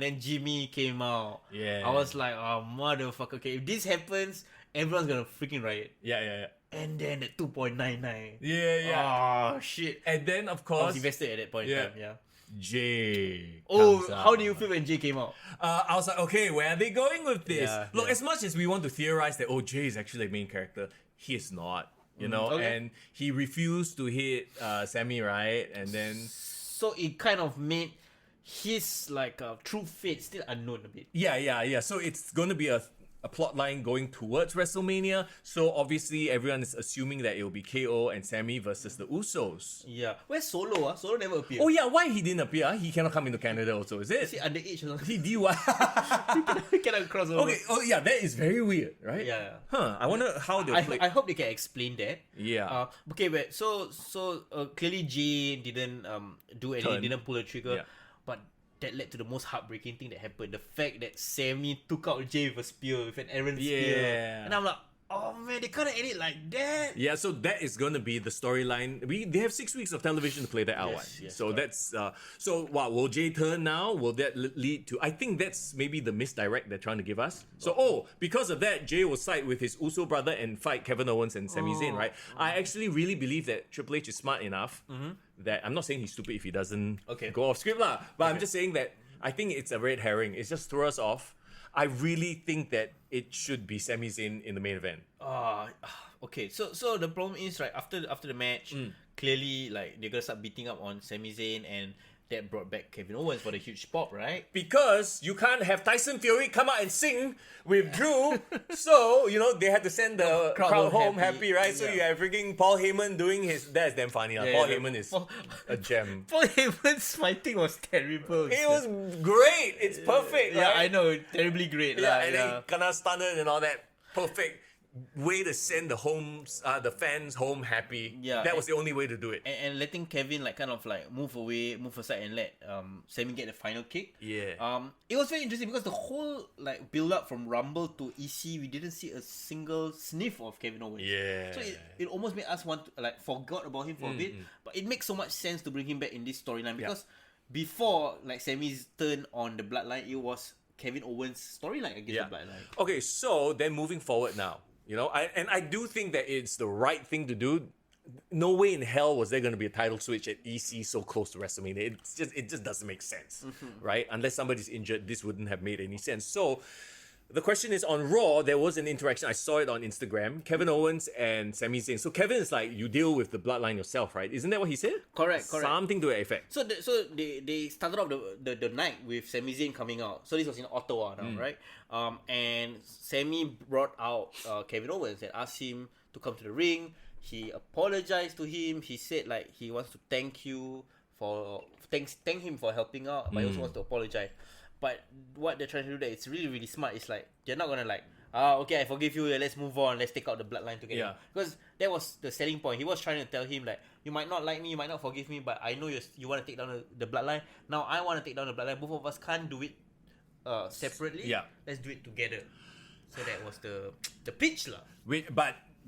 then Jimmy came out. Yeah. I was like, oh motherfucker! Okay, if this happens, everyone's gonna freaking riot. Yeah. And then the 2.99. Yeah. Oh shit! And then of I course, was invested at that point in time. Yeah. Jay. Oh, how do you feel when Jay came out? I was like, okay, where are they going with this? Yeah, Look, as much as we want to theorize that, Jay is actually the main character, he is not, you know, and he refused to hit Sami, right? And then... So it kind of made his, like, true fate still unknown a bit. Yeah. So it's going to be a plot line going towards WrestleMania. So obviously everyone is assuming that it will be KO and Sami versus the Usos. Yeah. Where's Solo? Solo never appeared. Oh yeah, why he didn't appear? He cannot come into Canada also, is it? Is he underage or something? He DUI. He cannot cross over. Okay, yeah, that is very weird, right? Yeah. Huh, I wonder how they'll play. I hope they can explain that. Yeah. Okay, but so clearly Jay didn't do anything, didn't pull the trigger. Yeah. But that led to the most heartbreaking thing that happened. The fact that Sami took out Jay with a spear, with an Aaron spear. Yeah. And I'm like, oh man, they can't end it like that. Yeah, so that is going to be the storyline. They have 6 weeks of television to play that out. Yes, so correct. that's so what will Jay turn now? Will that lead to? I think that's maybe the misdirect they're trying to give us. So because of that, Jay will side with his Uso brother and fight Kevin Owens and Sami Zayn, right? I actually really believe that Triple H is smart enough that I'm not saying he's stupid if he doesn't go off script lah. But I'm just saying that I think it's a red herring. It's just throw us off. I really think that it should be Sami Zayn in the main event. Okay. So the problem is, right, after the match, clearly like they're gonna start beating up on Sami Zayn, and that brought back Kevin Owens for the huge pop, right? Because you can't have Tyson Fury come out and sing with Drew, so they had to send the crowd home happy, right? So you have freaking Paul Heyman doing his. That's damn funny. Paul Heyman is a gem. Paul Heyman's fighting was terrible. It was great. It's perfect. Yeah, right? I know, terribly great. And then Kana stunned and all that. Perfect way to send the fans home happy. Yeah, that was the only way to do it. And letting Kevin like kind of like move aside and let Sami get the final kick. Yeah. It was very interesting because the whole like build up from Rumble to EC, we didn't see a single sniff of Kevin Owens. Yeah. So it almost made us want to like forgot about him for a bit. But it makes so much sense to bring him back in this storyline because before like Sami's turn on the Bloodline, it was Kevin Owens' storyline against the Bloodline. Okay, so then moving forward now. I do think that it's the right thing to do. No way in hell was there going to be a title switch at EC so close to WrestleMania. It just doesn't make sense, right? Unless somebody's injured, this wouldn't have made any sense. So the question is on Raw, there was an interaction. I saw it on Instagram. Kevin Owens and Sami Zayn. So Kevin is like, you deal with the bloodline yourself, right? Isn't that what he said? Correct. Something to that effect. So they started off the night with Sami Zayn coming out. So this was in Ottawa now, right? And Sami brought out Kevin Owens and asked him to come to the ring. He apologized to him. He said like he wants to thank him for helping out, but he also wants to apologize. But what they're trying to do there, it's really, really smart. It's like, they're not going to like, okay, I forgive you, let's move on, let's take out the bloodline together. Yeah. Because that was the selling point. He was trying to tell him, like, you might not like me, you might not forgive me, but I know you want to take down the bloodline. Now I want to take down the bloodline. Both of us can't do it separately. Yeah. Let's do it together. So that was the pitch lah.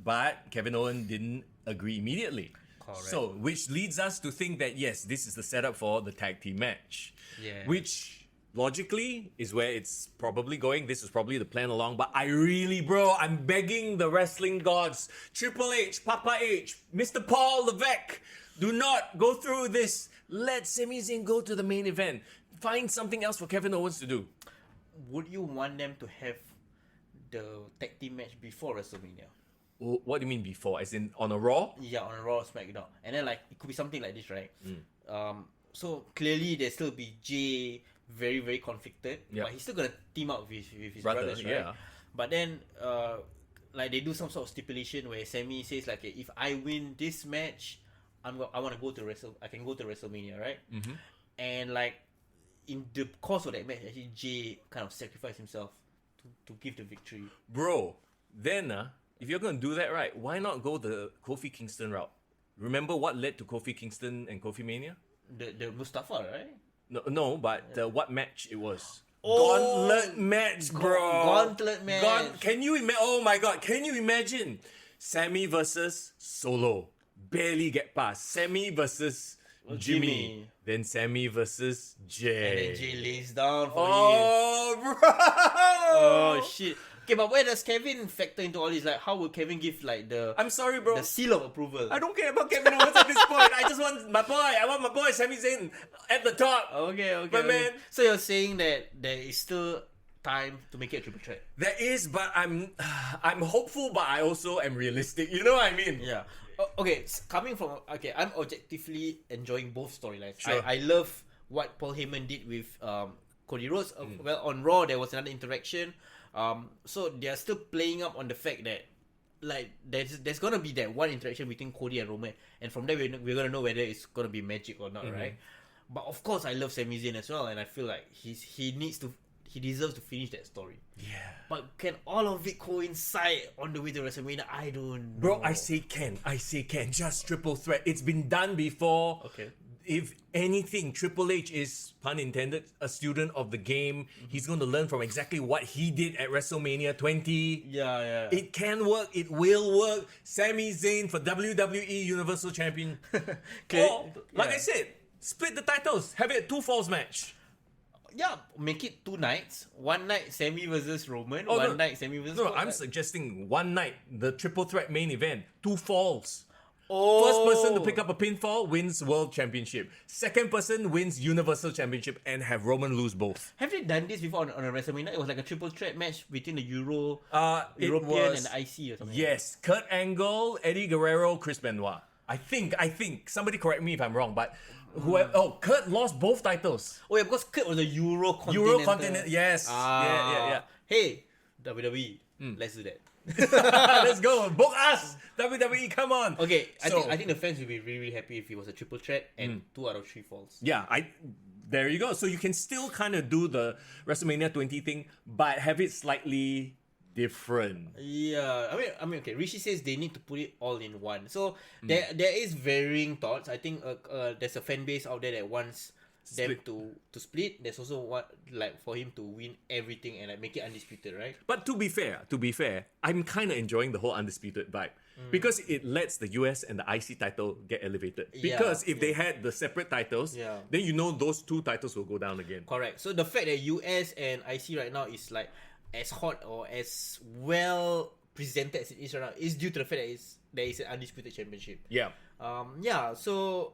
But Kevin Owens didn't agree immediately. Correct. So, which leads us to think that, yes, this is the setup for the tag team match. Yeah. Which... logically is where it's probably going. This is probably the plan along. But I really, bro, I'm begging the wrestling gods, Triple H, Papa H, Mr. Paul Levesque, do not go through this. Let Sami Zayn go to the main event. Find something else for Kevin Owens to do. Would you want them to have the tag team match before WrestleMania? What do you mean before? As in on a Raw? Yeah, on a Raw SmackDown. And then like it could be something like this, right? So clearly there still be Jay very, very conflicted, but he's still gonna team up with his brothers, right? Yeah. But then like they do some sort of stipulation where Sami says like, okay, if I win this match, I want to go to I can go to WrestleMania, right? And like in the course of that match, actually Jay kind of sacrificed himself to give the victory. Bro, then if you're gonna do that, right, why not go the Kofi Kingston route? Remember what led to Kofi Kingston and Kofi Mania? The Mustafa, right? No, but what match it was? Oh, Gauntlet match, bro. Gauntlet match. Can you imagine? Oh my god, can you imagine? Sami versus Solo. Barely get past. Sami versus Jimmy. Then Sami versus Jay. And then Jay lays down for him. Oh, bro. Oh, shit. Okay, but where does Kevin factor into all this? Like, how will Kevin give like I'm sorry, bro. the seal of approval? I don't care about Kevin Owens at this point. I just want my boy. I want my boy Sami Zayn at the top. Okay. But man, so you're saying that there is still time to make it a triple threat? there is, but I'm hopeful, but I also am realistic. You know what I mean? Yeah. Okay, coming from I'm objectively enjoying both storylines. Sure. I love what Paul Heyman did with Cody Rhodes. Well, on Raw there was another interaction. So they are still playing up on the fact that like there's gonna be that one interaction between Cody and Roman, and from there we're gonna know whether it's gonna be magic or not, right? But of course, I love Sami Zayn as well, and I feel like he deserves to finish that story. Yeah. But can all of it coincide on the way to WrestleMania? I don't know. Bro, I say can. Just triple threat. It's been done before. Okay. If anything, Triple H is, pun intended, a student of the game. He's going to learn from exactly what he did at WrestleMania 20. Yeah. It can work. It will work. Sami Zayn for WWE Universal Champion. I said, split the titles. Have it a 2 falls match. Yeah, make it 2 nights. One night Sami versus Roman. Night Sami versus No, I'm suggesting one night, the triple threat main event, 2 falls. Oh. First person to pick up a pinfall wins World Championship. Second person wins Universal Championship and have Roman lose both. Have they done this before on a WrestleMania? It was like a triple threat match between the European and the IC or something. Yes, Kurt Angle, Eddie Guerrero, Chris Benoit. I think. Somebody correct me if I'm wrong, but Kurt lost both titles. Oh yeah, because Kurt was a Euro-Continental. Yes. Yeah. Hey, WWE, let's do that. Let's go. Book us. WWE, come on. Okay, I think the fans will be really, really happy if it was a triple threat and 2 out of 3 falls. Yeah, there you go. So you can still kind of do the WrestleMania 20 thing, but have it slightly different. Yeah, I mean, okay. Rishi says they need to put it all in one. So there is varying thoughts. I think there's a fan base out there that wants them to split. There's also what like for him to win everything and like make it undisputed, right? But to be fair, I'm kind of enjoying the whole undisputed vibe because it lets the US and the IC title get elevated. Because if they had the separate titles, then you know those 2 titles will go down again. Correct. So the fact that US and IC right now is like as hot or as well presented as it is right now is due to the fact that there is an undisputed championship. Yeah. So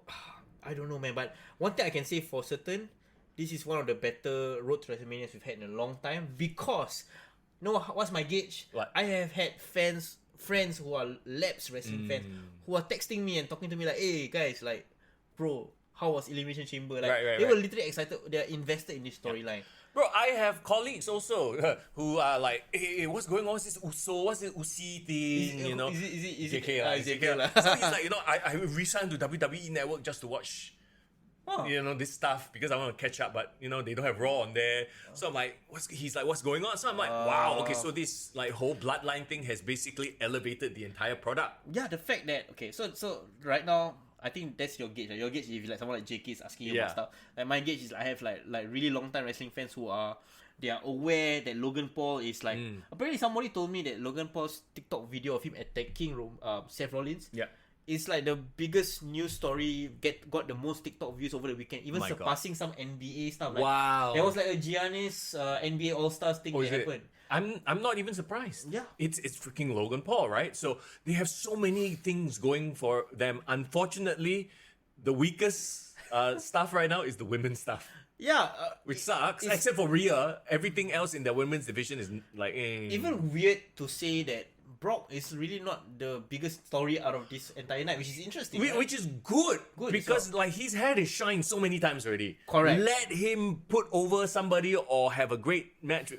I don't know, man. But one thing I can say for certain, this is one of the better road to WrestleManias we've had in a long time because know what's my gauge? What? I have had friends who are lapsed wrestling fans who are texting me and talking to me like, hey guys, like, bro, how was Elimination Chamber? Like, they were literally excited. They're invested in this storyline. Bro, I have colleagues also who are like, hey, what's going on? What's this USO? What's this UC thing? You know, Is it JK lah, JK lah. So he's like, I re-signed to WWE Network just to watch, this stuff because I want to catch up. But they don't have Raw on there. So I'm like, what's going on? So I'm like, wow, okay, so this like whole bloodline thing has basically elevated the entire product. Yeah, the fact that so right now, I think that's your gauge. Your gauge, if like someone like JK is asking you about stuff. Like my gauge is I have like really long time wrestling fans who are aware that Logan Paul is like apparently somebody told me that Logan Paul's TikTok video of him attacking Seth Rollins is like the biggest news story, got the most TikTok views over the weekend, even surpassing some NBA stuff. Like, wow. There was like a Giannis NBA All-Stars thing that happened. I'm not even surprised. Yeah. It's freaking Logan Paul, right? So they have so many things going for them. Unfortunately, the weakest stuff right now is the women's stuff. Yeah. Which sucks. Except for Rhea, everything else in the women's division is like... Even weird to say that Brock is really not the biggest story out of this entire night, which is interesting. Which is good because he's had his shine so many times already. Correct. Let him put over somebody or have a great match.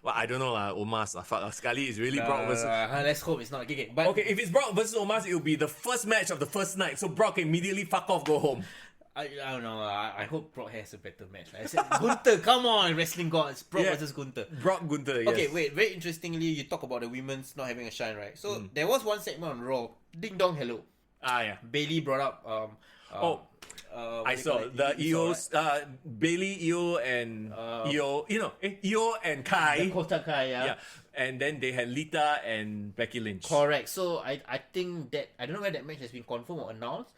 Well, I don't know Omos sekali is really Brock versus... let's hope it's not. Okay, but okay, if it's Brock versus Omos, it will be the first match of the first night. So Brock can immediately fuck off, go home. I don't know. I hope Brock has a better match. I said Gunther, come on, wrestling gods. Brock versus Gunther. Brock Gunther, yes. Okay, wait. Very interestingly, you talk about the women's not having a shine, right? So there was one segment on Raw. Ding dong, hello. Yeah. Bailey brought up. I saw the EO's Bailey, EO, and EO. EO and Kai. Dakota Kai, yeah. And then they had Lita and Becky Lynch. Correct. So I think that I don't know where that match has been confirmed or announced.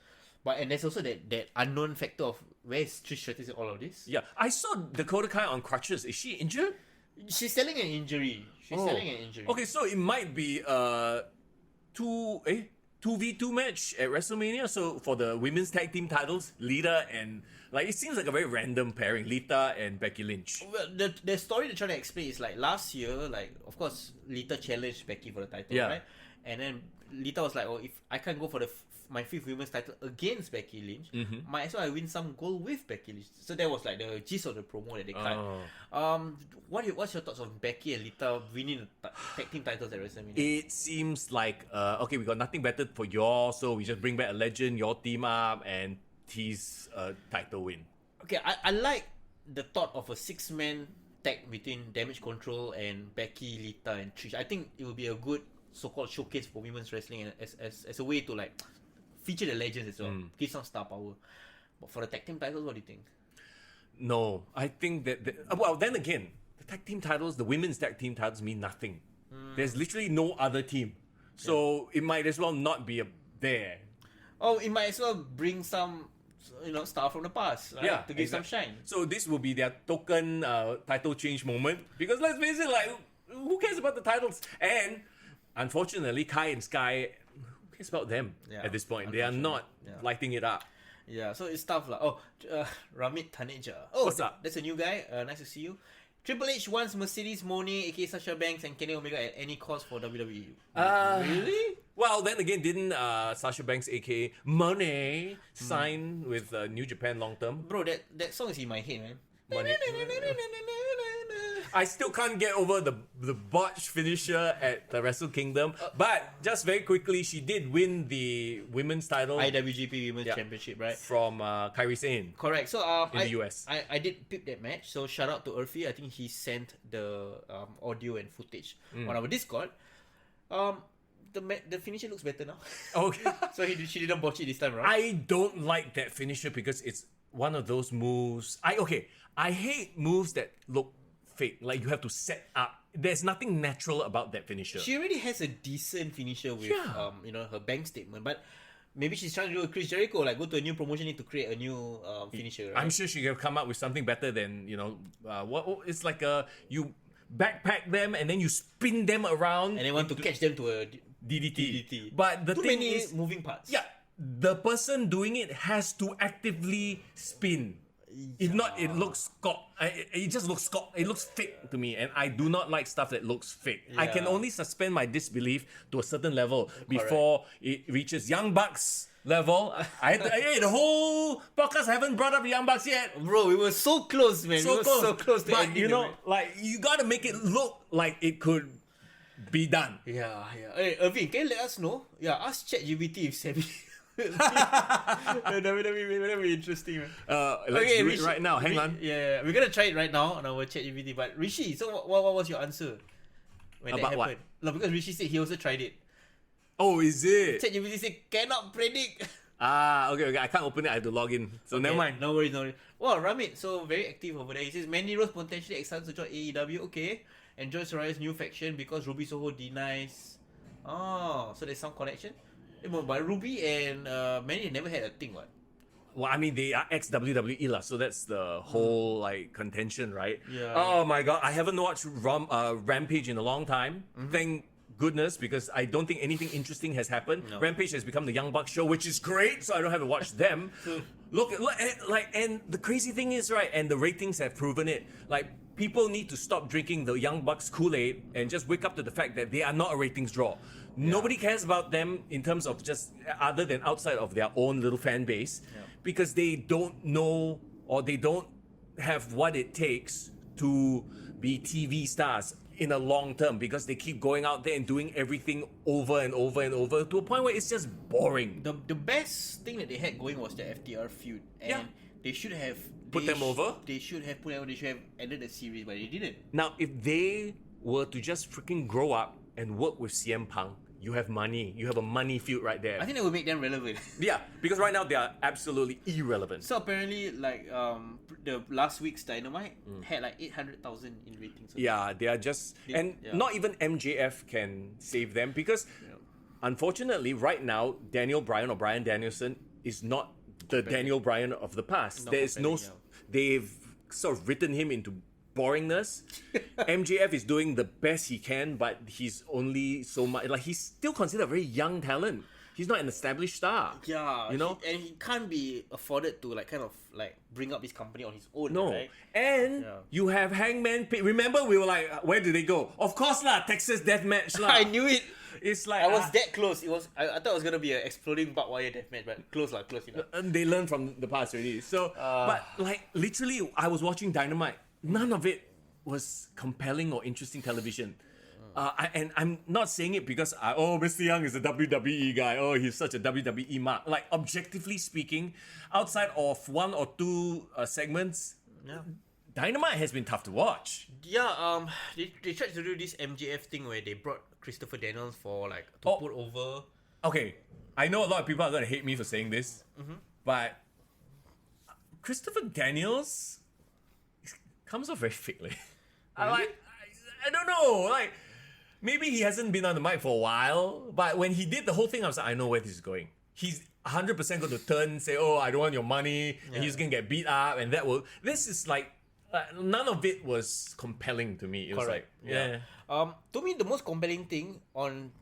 And there's also that unknown factor of where is Trish Stratus in all of this. Yeah, I saw Dakota Kai on crutches. Is she injured? She's selling an injury. Okay, so it might be 2v2 match at WrestleMania. So for the women's tag team titles, Lita and it seems like a very random pairing, Lita and Becky Lynch. Well, the story they're trying to explain is like last year, of course Lita challenged Becky for the title, right? And then Lita was like, if I can't go for my fifth women's title against Becky Lynch, might as well I win some gold with Becky Lynch. So that was like the gist of the promo that they cut. What's your thoughts on Becky and Lita winning the tag team titles at WrestleMania? It seems like we got nothing better for y'all, so we just bring back a legend, y'all team up and tease a title win. Okay, I like the thought of a 6-man tag between Damage Control and Becky, Lita and Trish. I think it will be a good so-called showcase for women's wrestling and as a way to feature the legends as well, give some star power. But for the tag team titles, what do you think? No, I think that then again, the tag team titles, the women's tag team titles mean nothing. There's literally no other team, so it might as well not be there. Oh, it might as well bring some star from the past, right? To give some shine. So this will be their token title change moment, because let's face it, who cares about the titles? And unfortunately, Kai and Sky, who cares about them at this point? They are not lighting it up. Yeah, so it's tough lah. Ramit Taneja. What's up? That's a new guy. Nice to see you. Triple H wants Mercedes Moné, aka Sasha Banks, and Kenny Omega at any cost for WWE. Really? Well, then again, didn't Sasha Banks, aka Moné, sign with New Japan long term? Bro, that song is in my head, man. Moné. I still can't get over the botch finisher at the Wrestle Kingdom. But just very quickly, she did win the women's title, IWGP Women's Championship, right? From Kairi Sane. Correct. So in the US. I did peep that match. So shout out to Urfi. I think he sent the audio and footage on our Discord. The finisher looks better now. Okay. So she didn't botch it this time, right? I don't like that finisher because it's one of those moves. I hate moves that look fake. Like you have to set up. There's nothing natural about that finisher. She already has a decent finisher with her bank statement, but maybe she's trying to do a Chris Jericho, go to a new promotion, need to create a new finisher. Right? I'm sure she can come up with something better than it's like you backpack them and then you spin them around and they want to catch them to a DDT. But the too thing many is, moving parts. Yeah, the person doing it has to actively spin. If not, it looks it just looks it looks fake to me, and I do not like stuff that looks fake. I can only suspend my disbelief to a certain level before it reaches Young Bucks level. The whole podcast I haven't brought up Young Bucks yet. Bro, we were so close, man. So close. So close to but ending you know, it, man. like you gotta make it look like it could be done. Yeah. Hey, Irvin, can you let us know? Yeah, ask ChatGPT if Sami. WWE, that'll be interesting, man. Let's do it right now. Hang on. Yeah, we're gonna try it right now on our ChatGPT. But Rishi, so what was your answer when About that what? happened? No, because Rishi said he also tried it. Oh, is it? ChatGPT said cannot predict. Okay. I can't open it. I have to log in. So never mind. No worries. Well, Ramit, so very active over there. He says Mandy Rose potentially excited to join AEW. Okay, enjoy Soraya's new faction because Ruby Soho denies. Oh, so there's some connection. But Ruby and Mandy never had a thing, what? Well, I mean, they are ex-WWE lah, so that's the whole like contention, right? Yeah. Oh my god, I haven't watched Rampage in a long time. Thank goodness, because I don't think anything interesting has happened. No. Rampage has become the Young Bucks show, which is great, so I don't have to watch them. Look, and the crazy thing is, right, and the ratings have proven it. Like, people need to stop drinking the Young Bucks Kool-Aid and just wake up to the fact that they are not a ratings draw. Nobody cares about them in terms of just other than outside of their own little fan base, because they don't know or they don't have what it takes to be TV stars in a long term, because they keep going out there and doing everything over and over and over to a point where it's just boring. The best thing that they had going was the FTR feud, and they should have Put them over? They should have put them over. They should have ended the series, but they didn't. Now, if they were to just freaking grow up and work with CM Punk, you have money. You have a money feud right there. I think that would make them relevant. Yeah, because right now they are absolutely irrelevant. So apparently, like the last week's Dynamite had like 800,000 in ratings. Yeah, they are just not even MJF can save them, because unfortunately right now Daniel Bryan or Bryan Danielson is not the Daniel Bryan of the past. Not There is no they've sort of written him into boringness. MJF is doing the best he can, but he's only so much, like, he's still considered a very young talent. He's not an established star. Yeah, you know, and he can't be afforded to like kind of like bring up his company on his own. no. Right? And you have Hangman Page. Remember, we were like, where did they go? Of course lah, Texas Deathmatch lah. I knew it. It's like I was that close. It was. I thought it was gonna be an exploding barbed wire deathmatch, but close enough. And they learned from the past already. So, but like literally, I was watching Dynamite. None of it was compelling or interesting television. And I'm not saying it because Mr. Young is a WWE guy. Oh, he's such a WWE mark. Like, objectively speaking, outside of one or two segments, Dynamite has been tough to watch. Yeah, they tried to do this MJF thing where they brought Christopher Daniels for like to put over. Okay, I know a lot of people are gonna hate me for saying this, but Christopher Daniels comes off very fake. Really? I don't know. Like, maybe he hasn't been on the mic for a while, but when he did the whole thing, I was like, I know where this is going. He's 100% going to turn and say, oh, I don't want your money, and he's going to get beat up, and that will... This is like... none of it was compelling to me. It was Correct. like... To me, the most compelling thing on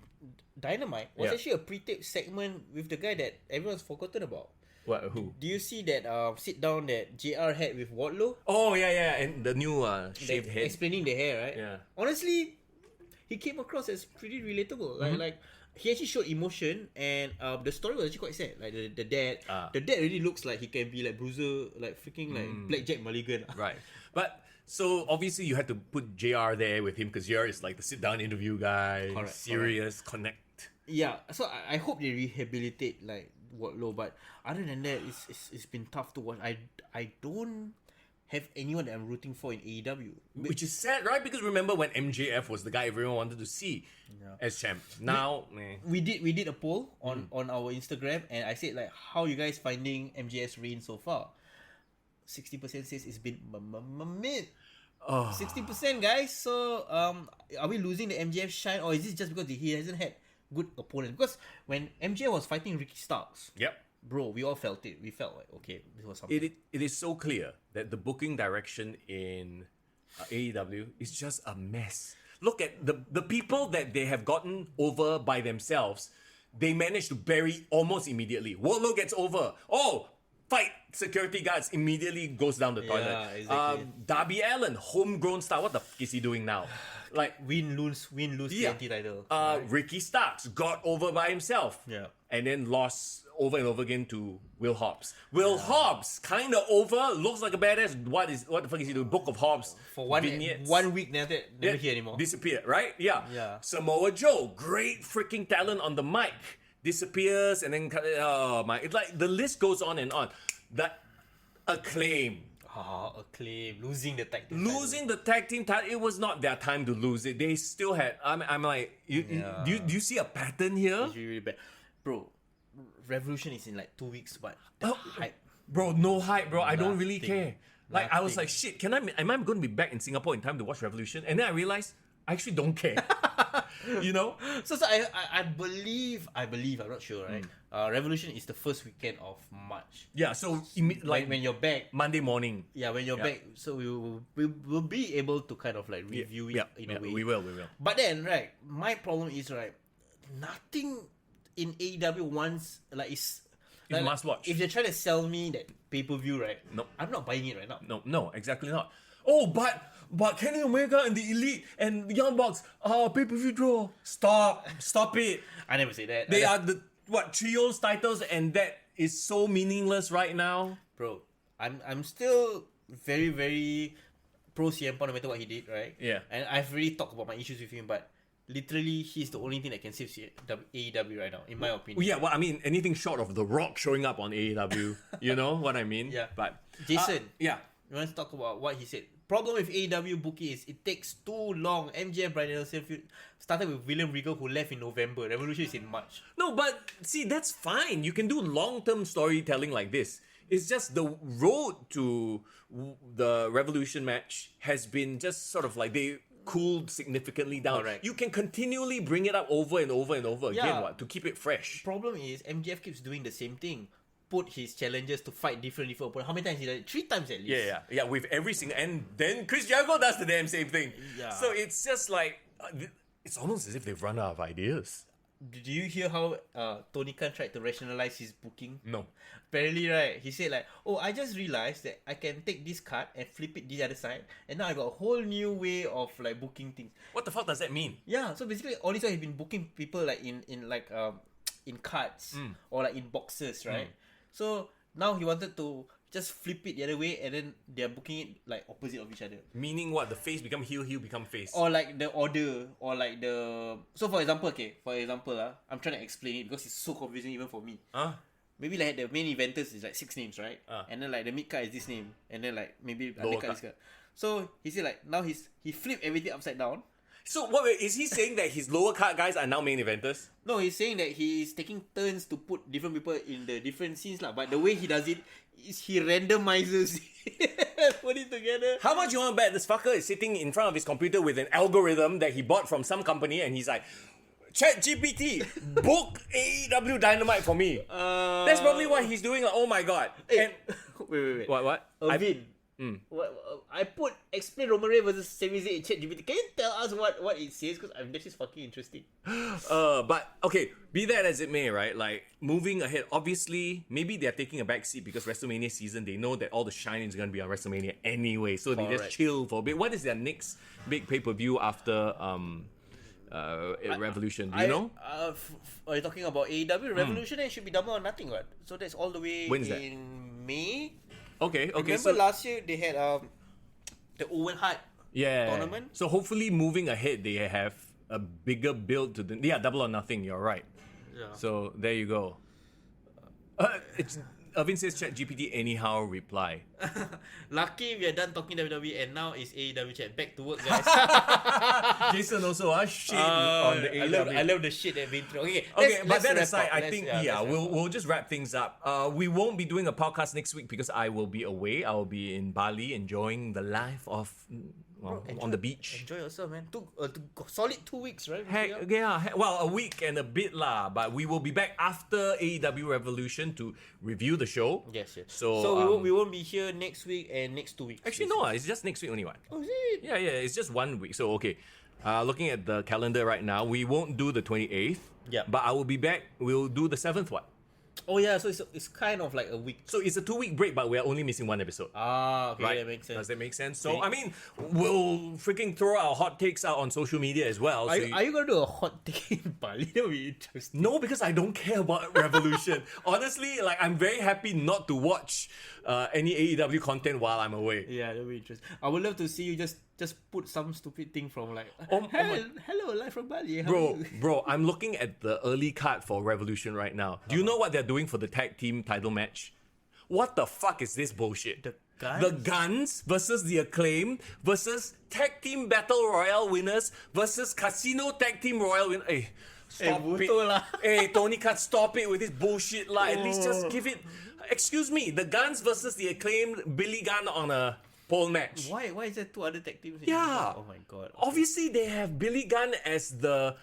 Dynamite was actually a pre-tape segment with the guy that everyone's forgotten about. What? Who? Do you see that sit down that JR had with Wardlow? Oh, yeah, and the new shaved head. Explaining the hair, right? Yeah. Honestly, he came across as pretty relatable. Like he actually showed emotion, and the story was actually quite sad. Like the dad really looks like he can be like Bruiser, like freaking like Blackjack Mulligan. Right. But so obviously you had to put JR there with him, because JR is like the sit down interview guy, serious, connect. Yeah. So I hope they rehabilitate like Wardlow, but other than that, it's been tough to watch. I don't have anyone that I'm rooting for in AEW, which is sad, right? Because remember when MJF was the guy everyone wanted to see as champ. Now, we did a poll on our Instagram, and I said like, how you guys finding MJF's reign so far? 60% says it's been mid. 60%, guys. So are we losing the MJF shine, or is this just because he hasn't had good opponents? Because when MJF was fighting Ricky Starks, bro, we all felt it. We felt like, okay, this was something. It is so clear that the booking direction in AEW is just a mess. Look at the people that they have gotten over by themselves. They managed to bury almost immediately. Wardlow gets over. Oh, fight security guards, immediately goes down the toilet. Yeah, exactly. Darby Allin, homegrown star, what the f is he doing now? Like, Win lose TNT title. Ricky Starks got over by himself. Yeah. And then lost over and over again to Will Hobbs. Will Hobbs, kind of over, looks like a badass. What the fuck is he doing? Book of Hobbs. For one vignettes. 1 week, never hear anymore. Disappeared, right? Yeah. Yeah. Samoa Joe, great freaking talent on the mic. Disappears and then, oh my, it's like the list goes on and on. That Acclaim. Acclaim. Losing the tag team Losing the tag team title, it was not their time to lose it. They still had, I'm like, do you see a pattern here? It's really bad. Bro, Revolution is in like 2 weeks, but the hype. Bro, no hype, bro. I don't really Nothing. care. Like, I was like, shit, am I going to be back in Singapore in time to watch Revolution? And then I realized, I actually don't care. You know? So I believe, I'm not sure, right? Revolution is the first weekend of March. Yeah, so like when you're back, Monday morning. yeah, when you're back, so we will be able to kind of like review it in a way. We will. But then, right, my problem is, right, nothing in AEW wants like is. It's must watch. If they're trying to sell me that pay-per-view, right? Nope. I'm not buying it right now. No, exactly not. Oh, but Kenny Omega and the Elite and Young Bucks, pay-per-view draw. Stop it. I never say that. They are the trios titles, and that is so meaningless right now. Bro, I'm still very, very pro CM Punk no matter what he did, right? Yeah. And I've really talked about my issues with him, but literally he's the only thing that can save AEW right now, in my opinion. Yeah, well, I mean, anything short of The Rock showing up on AEW, you know what I mean? Yeah. But Jason, yeah. you want to talk about what he said? Problem with AEW booking is it takes too long. MJF Bryan Danielson started with William Regal, who left in November. Revolution is in March. No, but see, that's fine. You can do long-term storytelling like this. It's just the road to the Revolution match has been just sort of like they cooled significantly down. Correct. You can continually bring it up over and over and over again, to keep it fresh. Problem is MJF keeps doing the same thing. Put his challengers to fight different opponents. How many times he did it? 3 times at least. Yeah. With every single, and then Chris Jericho does the damn same thing. Yeah. So it's just like it's almost as if they've run out of ideas. Did you hear how Tony Khan tried to rationalize his booking? No. Apparently, right, he said like, oh, I just realized that I can take this card and flip it the other side, and now I got a whole new way of like booking things. What the fuck does that mean? Yeah, so basically all this while he's been booking people like in cards or like in boxes, right? So now he wanted to just flip it the other way, and then they're booking it like opposite of each other. Meaning what? The face become heel become face. Or like the order, or like the... So for example, I'm trying to explain it because it's so confusing even for me. Maybe like the main eventers is like 6 names, right? And then like the mid card is this name, and then like maybe undercard is card. So he said like now he flipped everything upside down. So wait, is he saying that his lower card guys are now main eventers? No, he's saying that he's taking turns to put different people in the different scenes lah. But the way he does it is he randomizes put it together. How much you want to bet this fucker is sitting in front of his computer with an algorithm that he bought from some company, and he's like, ChatGPT, book AEW Dynamite for me. That's probably what he's doing. Like, oh my god. Hey, And wait. what? Irvin, I put explain Roman Reigns versus Sami Zayn in ChatGPT. Can you tell us what it says? Because this is fucking interesting. But okay, be that as it may, right? Like moving ahead, obviously, maybe they're taking a back seat because WrestleMania season, they know that all the shining is gonna be on WrestleMania anyway, so they just chill for a bit. What is their next big pay-per-view after Revolution? Do you know? Are you talking about AEW Revolution? It should be Double or Nothing, right? So that's all the way When's that? in May. Okay. Remember So last year they had the Owen Hart tournament? So hopefully moving ahead, they have a bigger build to the Double or Nothing. You're right. Yeah. So there you go. Irvin says ChatGPT anyhow reply. Lucky we are done talking WWE and now it's AEW chat. Back to work, guys. Jason also shit on the AEW. I love the shit that been through. Okay, but that aside, I think we'll just wrap things up. We won't be doing a podcast next week because I will be away. I will be in Bali enjoying the life of on the beach. Enjoy yourself, man. Solid 2 weeks, right? Well, a week and a bit lah. But we will be back after AEW Revolution to review the show. Yes. So we won't be here next week and next 2 weeks. Actually, no, it's just next week only. What? Oh, is it? Yeah, it's just 1 week. So okay, looking at the calendar right now, we won't do the 28th. Yeah. But I will be back. We'll do the 7th. What? Oh yeah, so it's kind of like a week. So it's a 2-week break, but we are only missing one episode. Okay, Right? that makes sense. Does that make sense? So, I mean, we'll freaking throw our hot takes out on social media as well. Are you gonna do a hot take in Bali? That would be interesting. No, because I don't care about Revolution. Honestly, like, I'm very happy not to watch any AEW content while I'm away. Yeah, that would be interesting. I would love to see you just put some stupid thing from like, hello, live from Bali. How are you? Bro, I'm looking at the early card for Revolution right now. Do you know what they're doing for the tag team title match? What the fuck is this bullshit? The Guns versus the Acclaim versus Tag Team Battle Royale winners versus Casino Tag Team Royale winners. Hey, stop it. Lah. Hey, Tony Khan, stop it with this bullshit lah. At least just give it... Excuse me, the Guns versus the Acclaim, Billy Gunn on a pole match. Why is there 2 other tag teams? Yeah. Oh my god. Obviously, they have Billy Gunn as the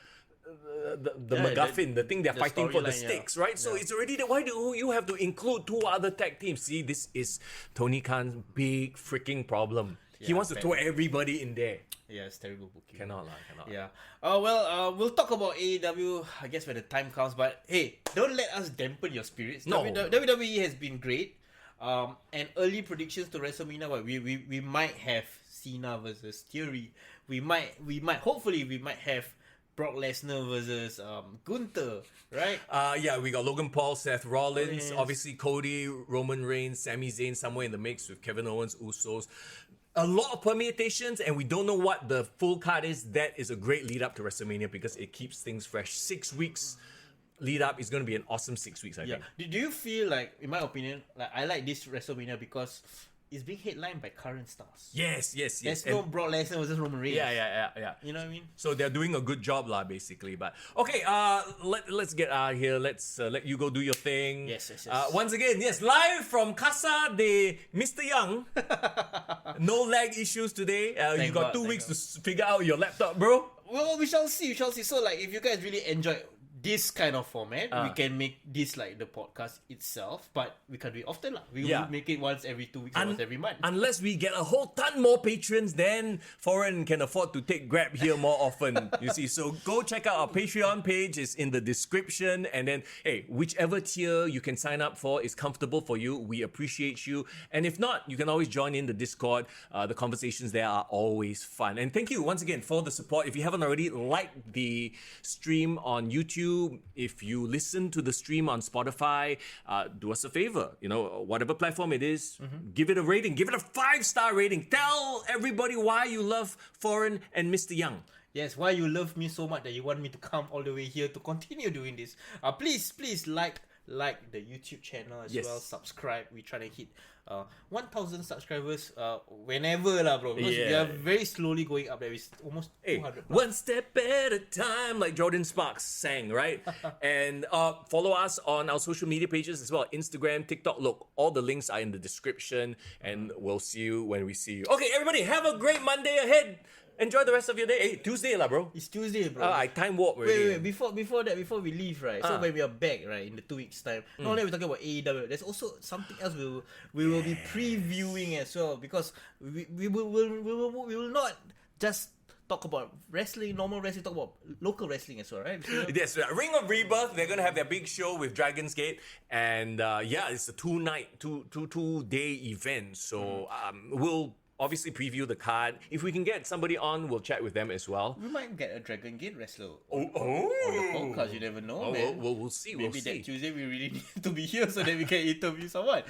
MacGuffin, the thing they're fighting for, the stakes, right? So it's already there. Why do you have to include 2 other tag teams? See, this is Tony Khan's big freaking problem. He wants to throw everybody in there. Yeah, it's terrible booking. Cannot. Yeah. We'll talk about AEW, I guess, when the time comes. But hey, don't let us dampen your spirits. No. WWE has been great. And early predictions to WrestleMania, we might have Cena versus Theory. We might have Brock Lesnar versus Gunther, right? Yeah, we got Logan Paul, Seth Rollins, obviously Cody, Roman Reigns, Sami Zayn somewhere in the mix with Kevin Owens, Usos. A lot of permutations, and we don't know what the full card is. That is a great lead up to WrestleMania because it keeps things fresh. 6 weeks lead up is going to be an awesome 6 weeks, I think. Do you feel like, in my opinion, like I like this WrestleMania because it's being headlined by current stars. Yes. There's no Brock Lesnar versus Roman Reigns. Yeah. You know what I mean? So they're doing a good job, lah, basically. But okay, let's get out of here. Let's let you go do your thing. Yes. Once again, yes, live from Casa de Mr. Young. No lag issues today. You got 2 weeks to figure out your laptop, bro. Well, we shall see. So, like, if you guys really enjoy this kind of format, we can make this like the podcast itself, but we can do it often. We will make it once every 2 weeks or once every month. Unless we get a whole ton more patrons, then Foreign can afford to take Grab here more often. You see, so go check out our Patreon page. It's in the description. And then, hey, whichever tier you can sign up for is comfortable for you. We appreciate you. And if not, you can always join in the Discord. The conversations there are always fun. And thank you once again for the support. If you haven't already, like the stream on YouTube. If you listen to the stream on Spotify, do us a favor. You know, whatever platform it is, give it a rating. Give it a 5-star rating. Tell everybody why you love Foreign and Mr. Young. Yes, why you love me so much that you want me to come all the way here to continue doing this. Please like the YouTube channel as well. Subscribe. We're trying to hit 1,000 subscribers whenever lah, bro. Because we are very slowly going up there. It's almost 200. One step at a time, like Jordan Sparks sang, right? And follow us on our social media pages as well. Instagram, TikTok. Look, all the links are in the description. And we'll see you when we see you. Okay, everybody, have a great Monday ahead. Enjoy the rest of your day. Hey, Tuesday lah, bro. It's Tuesday, bro. I time warp already. Wait. Before we leave, right? So when we are back, right, in the 2 weeks time, not only we're talking about AEW, there's also something else we will be previewing as well, because we will not just talk about wrestling, normal wrestling, talk about local wrestling as well, right? Yes, Ring of Rebirth, they're going to have their big show with Dragon's Gate. And it's a 2-day event. So we'll obviously preview the card. If we can get somebody on, we'll chat with them as well. We might get a Dragon Gate wrestler on the podcast. You never know, man. We'll see. Maybe that Tuesday we really need to be here so that we can interview someone.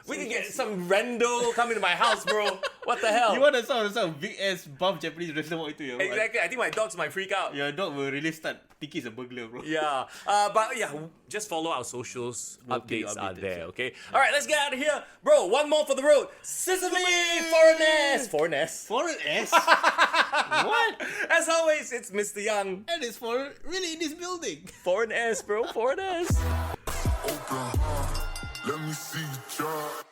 We can get some rando come into my house, bro. What the hell? You want some big ass buff Japanese wrestler walk into your house? Exactly. I think my dogs might freak out. Your dog will really start thinking it's a burglar, bro. Yeah. But yeah, just follow our socials. Updates are there, okay? All right, let's get out of here. Bro, one more for the road. Sesame! Foreign S! What? As always, it's Mr. Young. And it's for really in this building. Foreign S, bro. Foreign S. Let me see you try.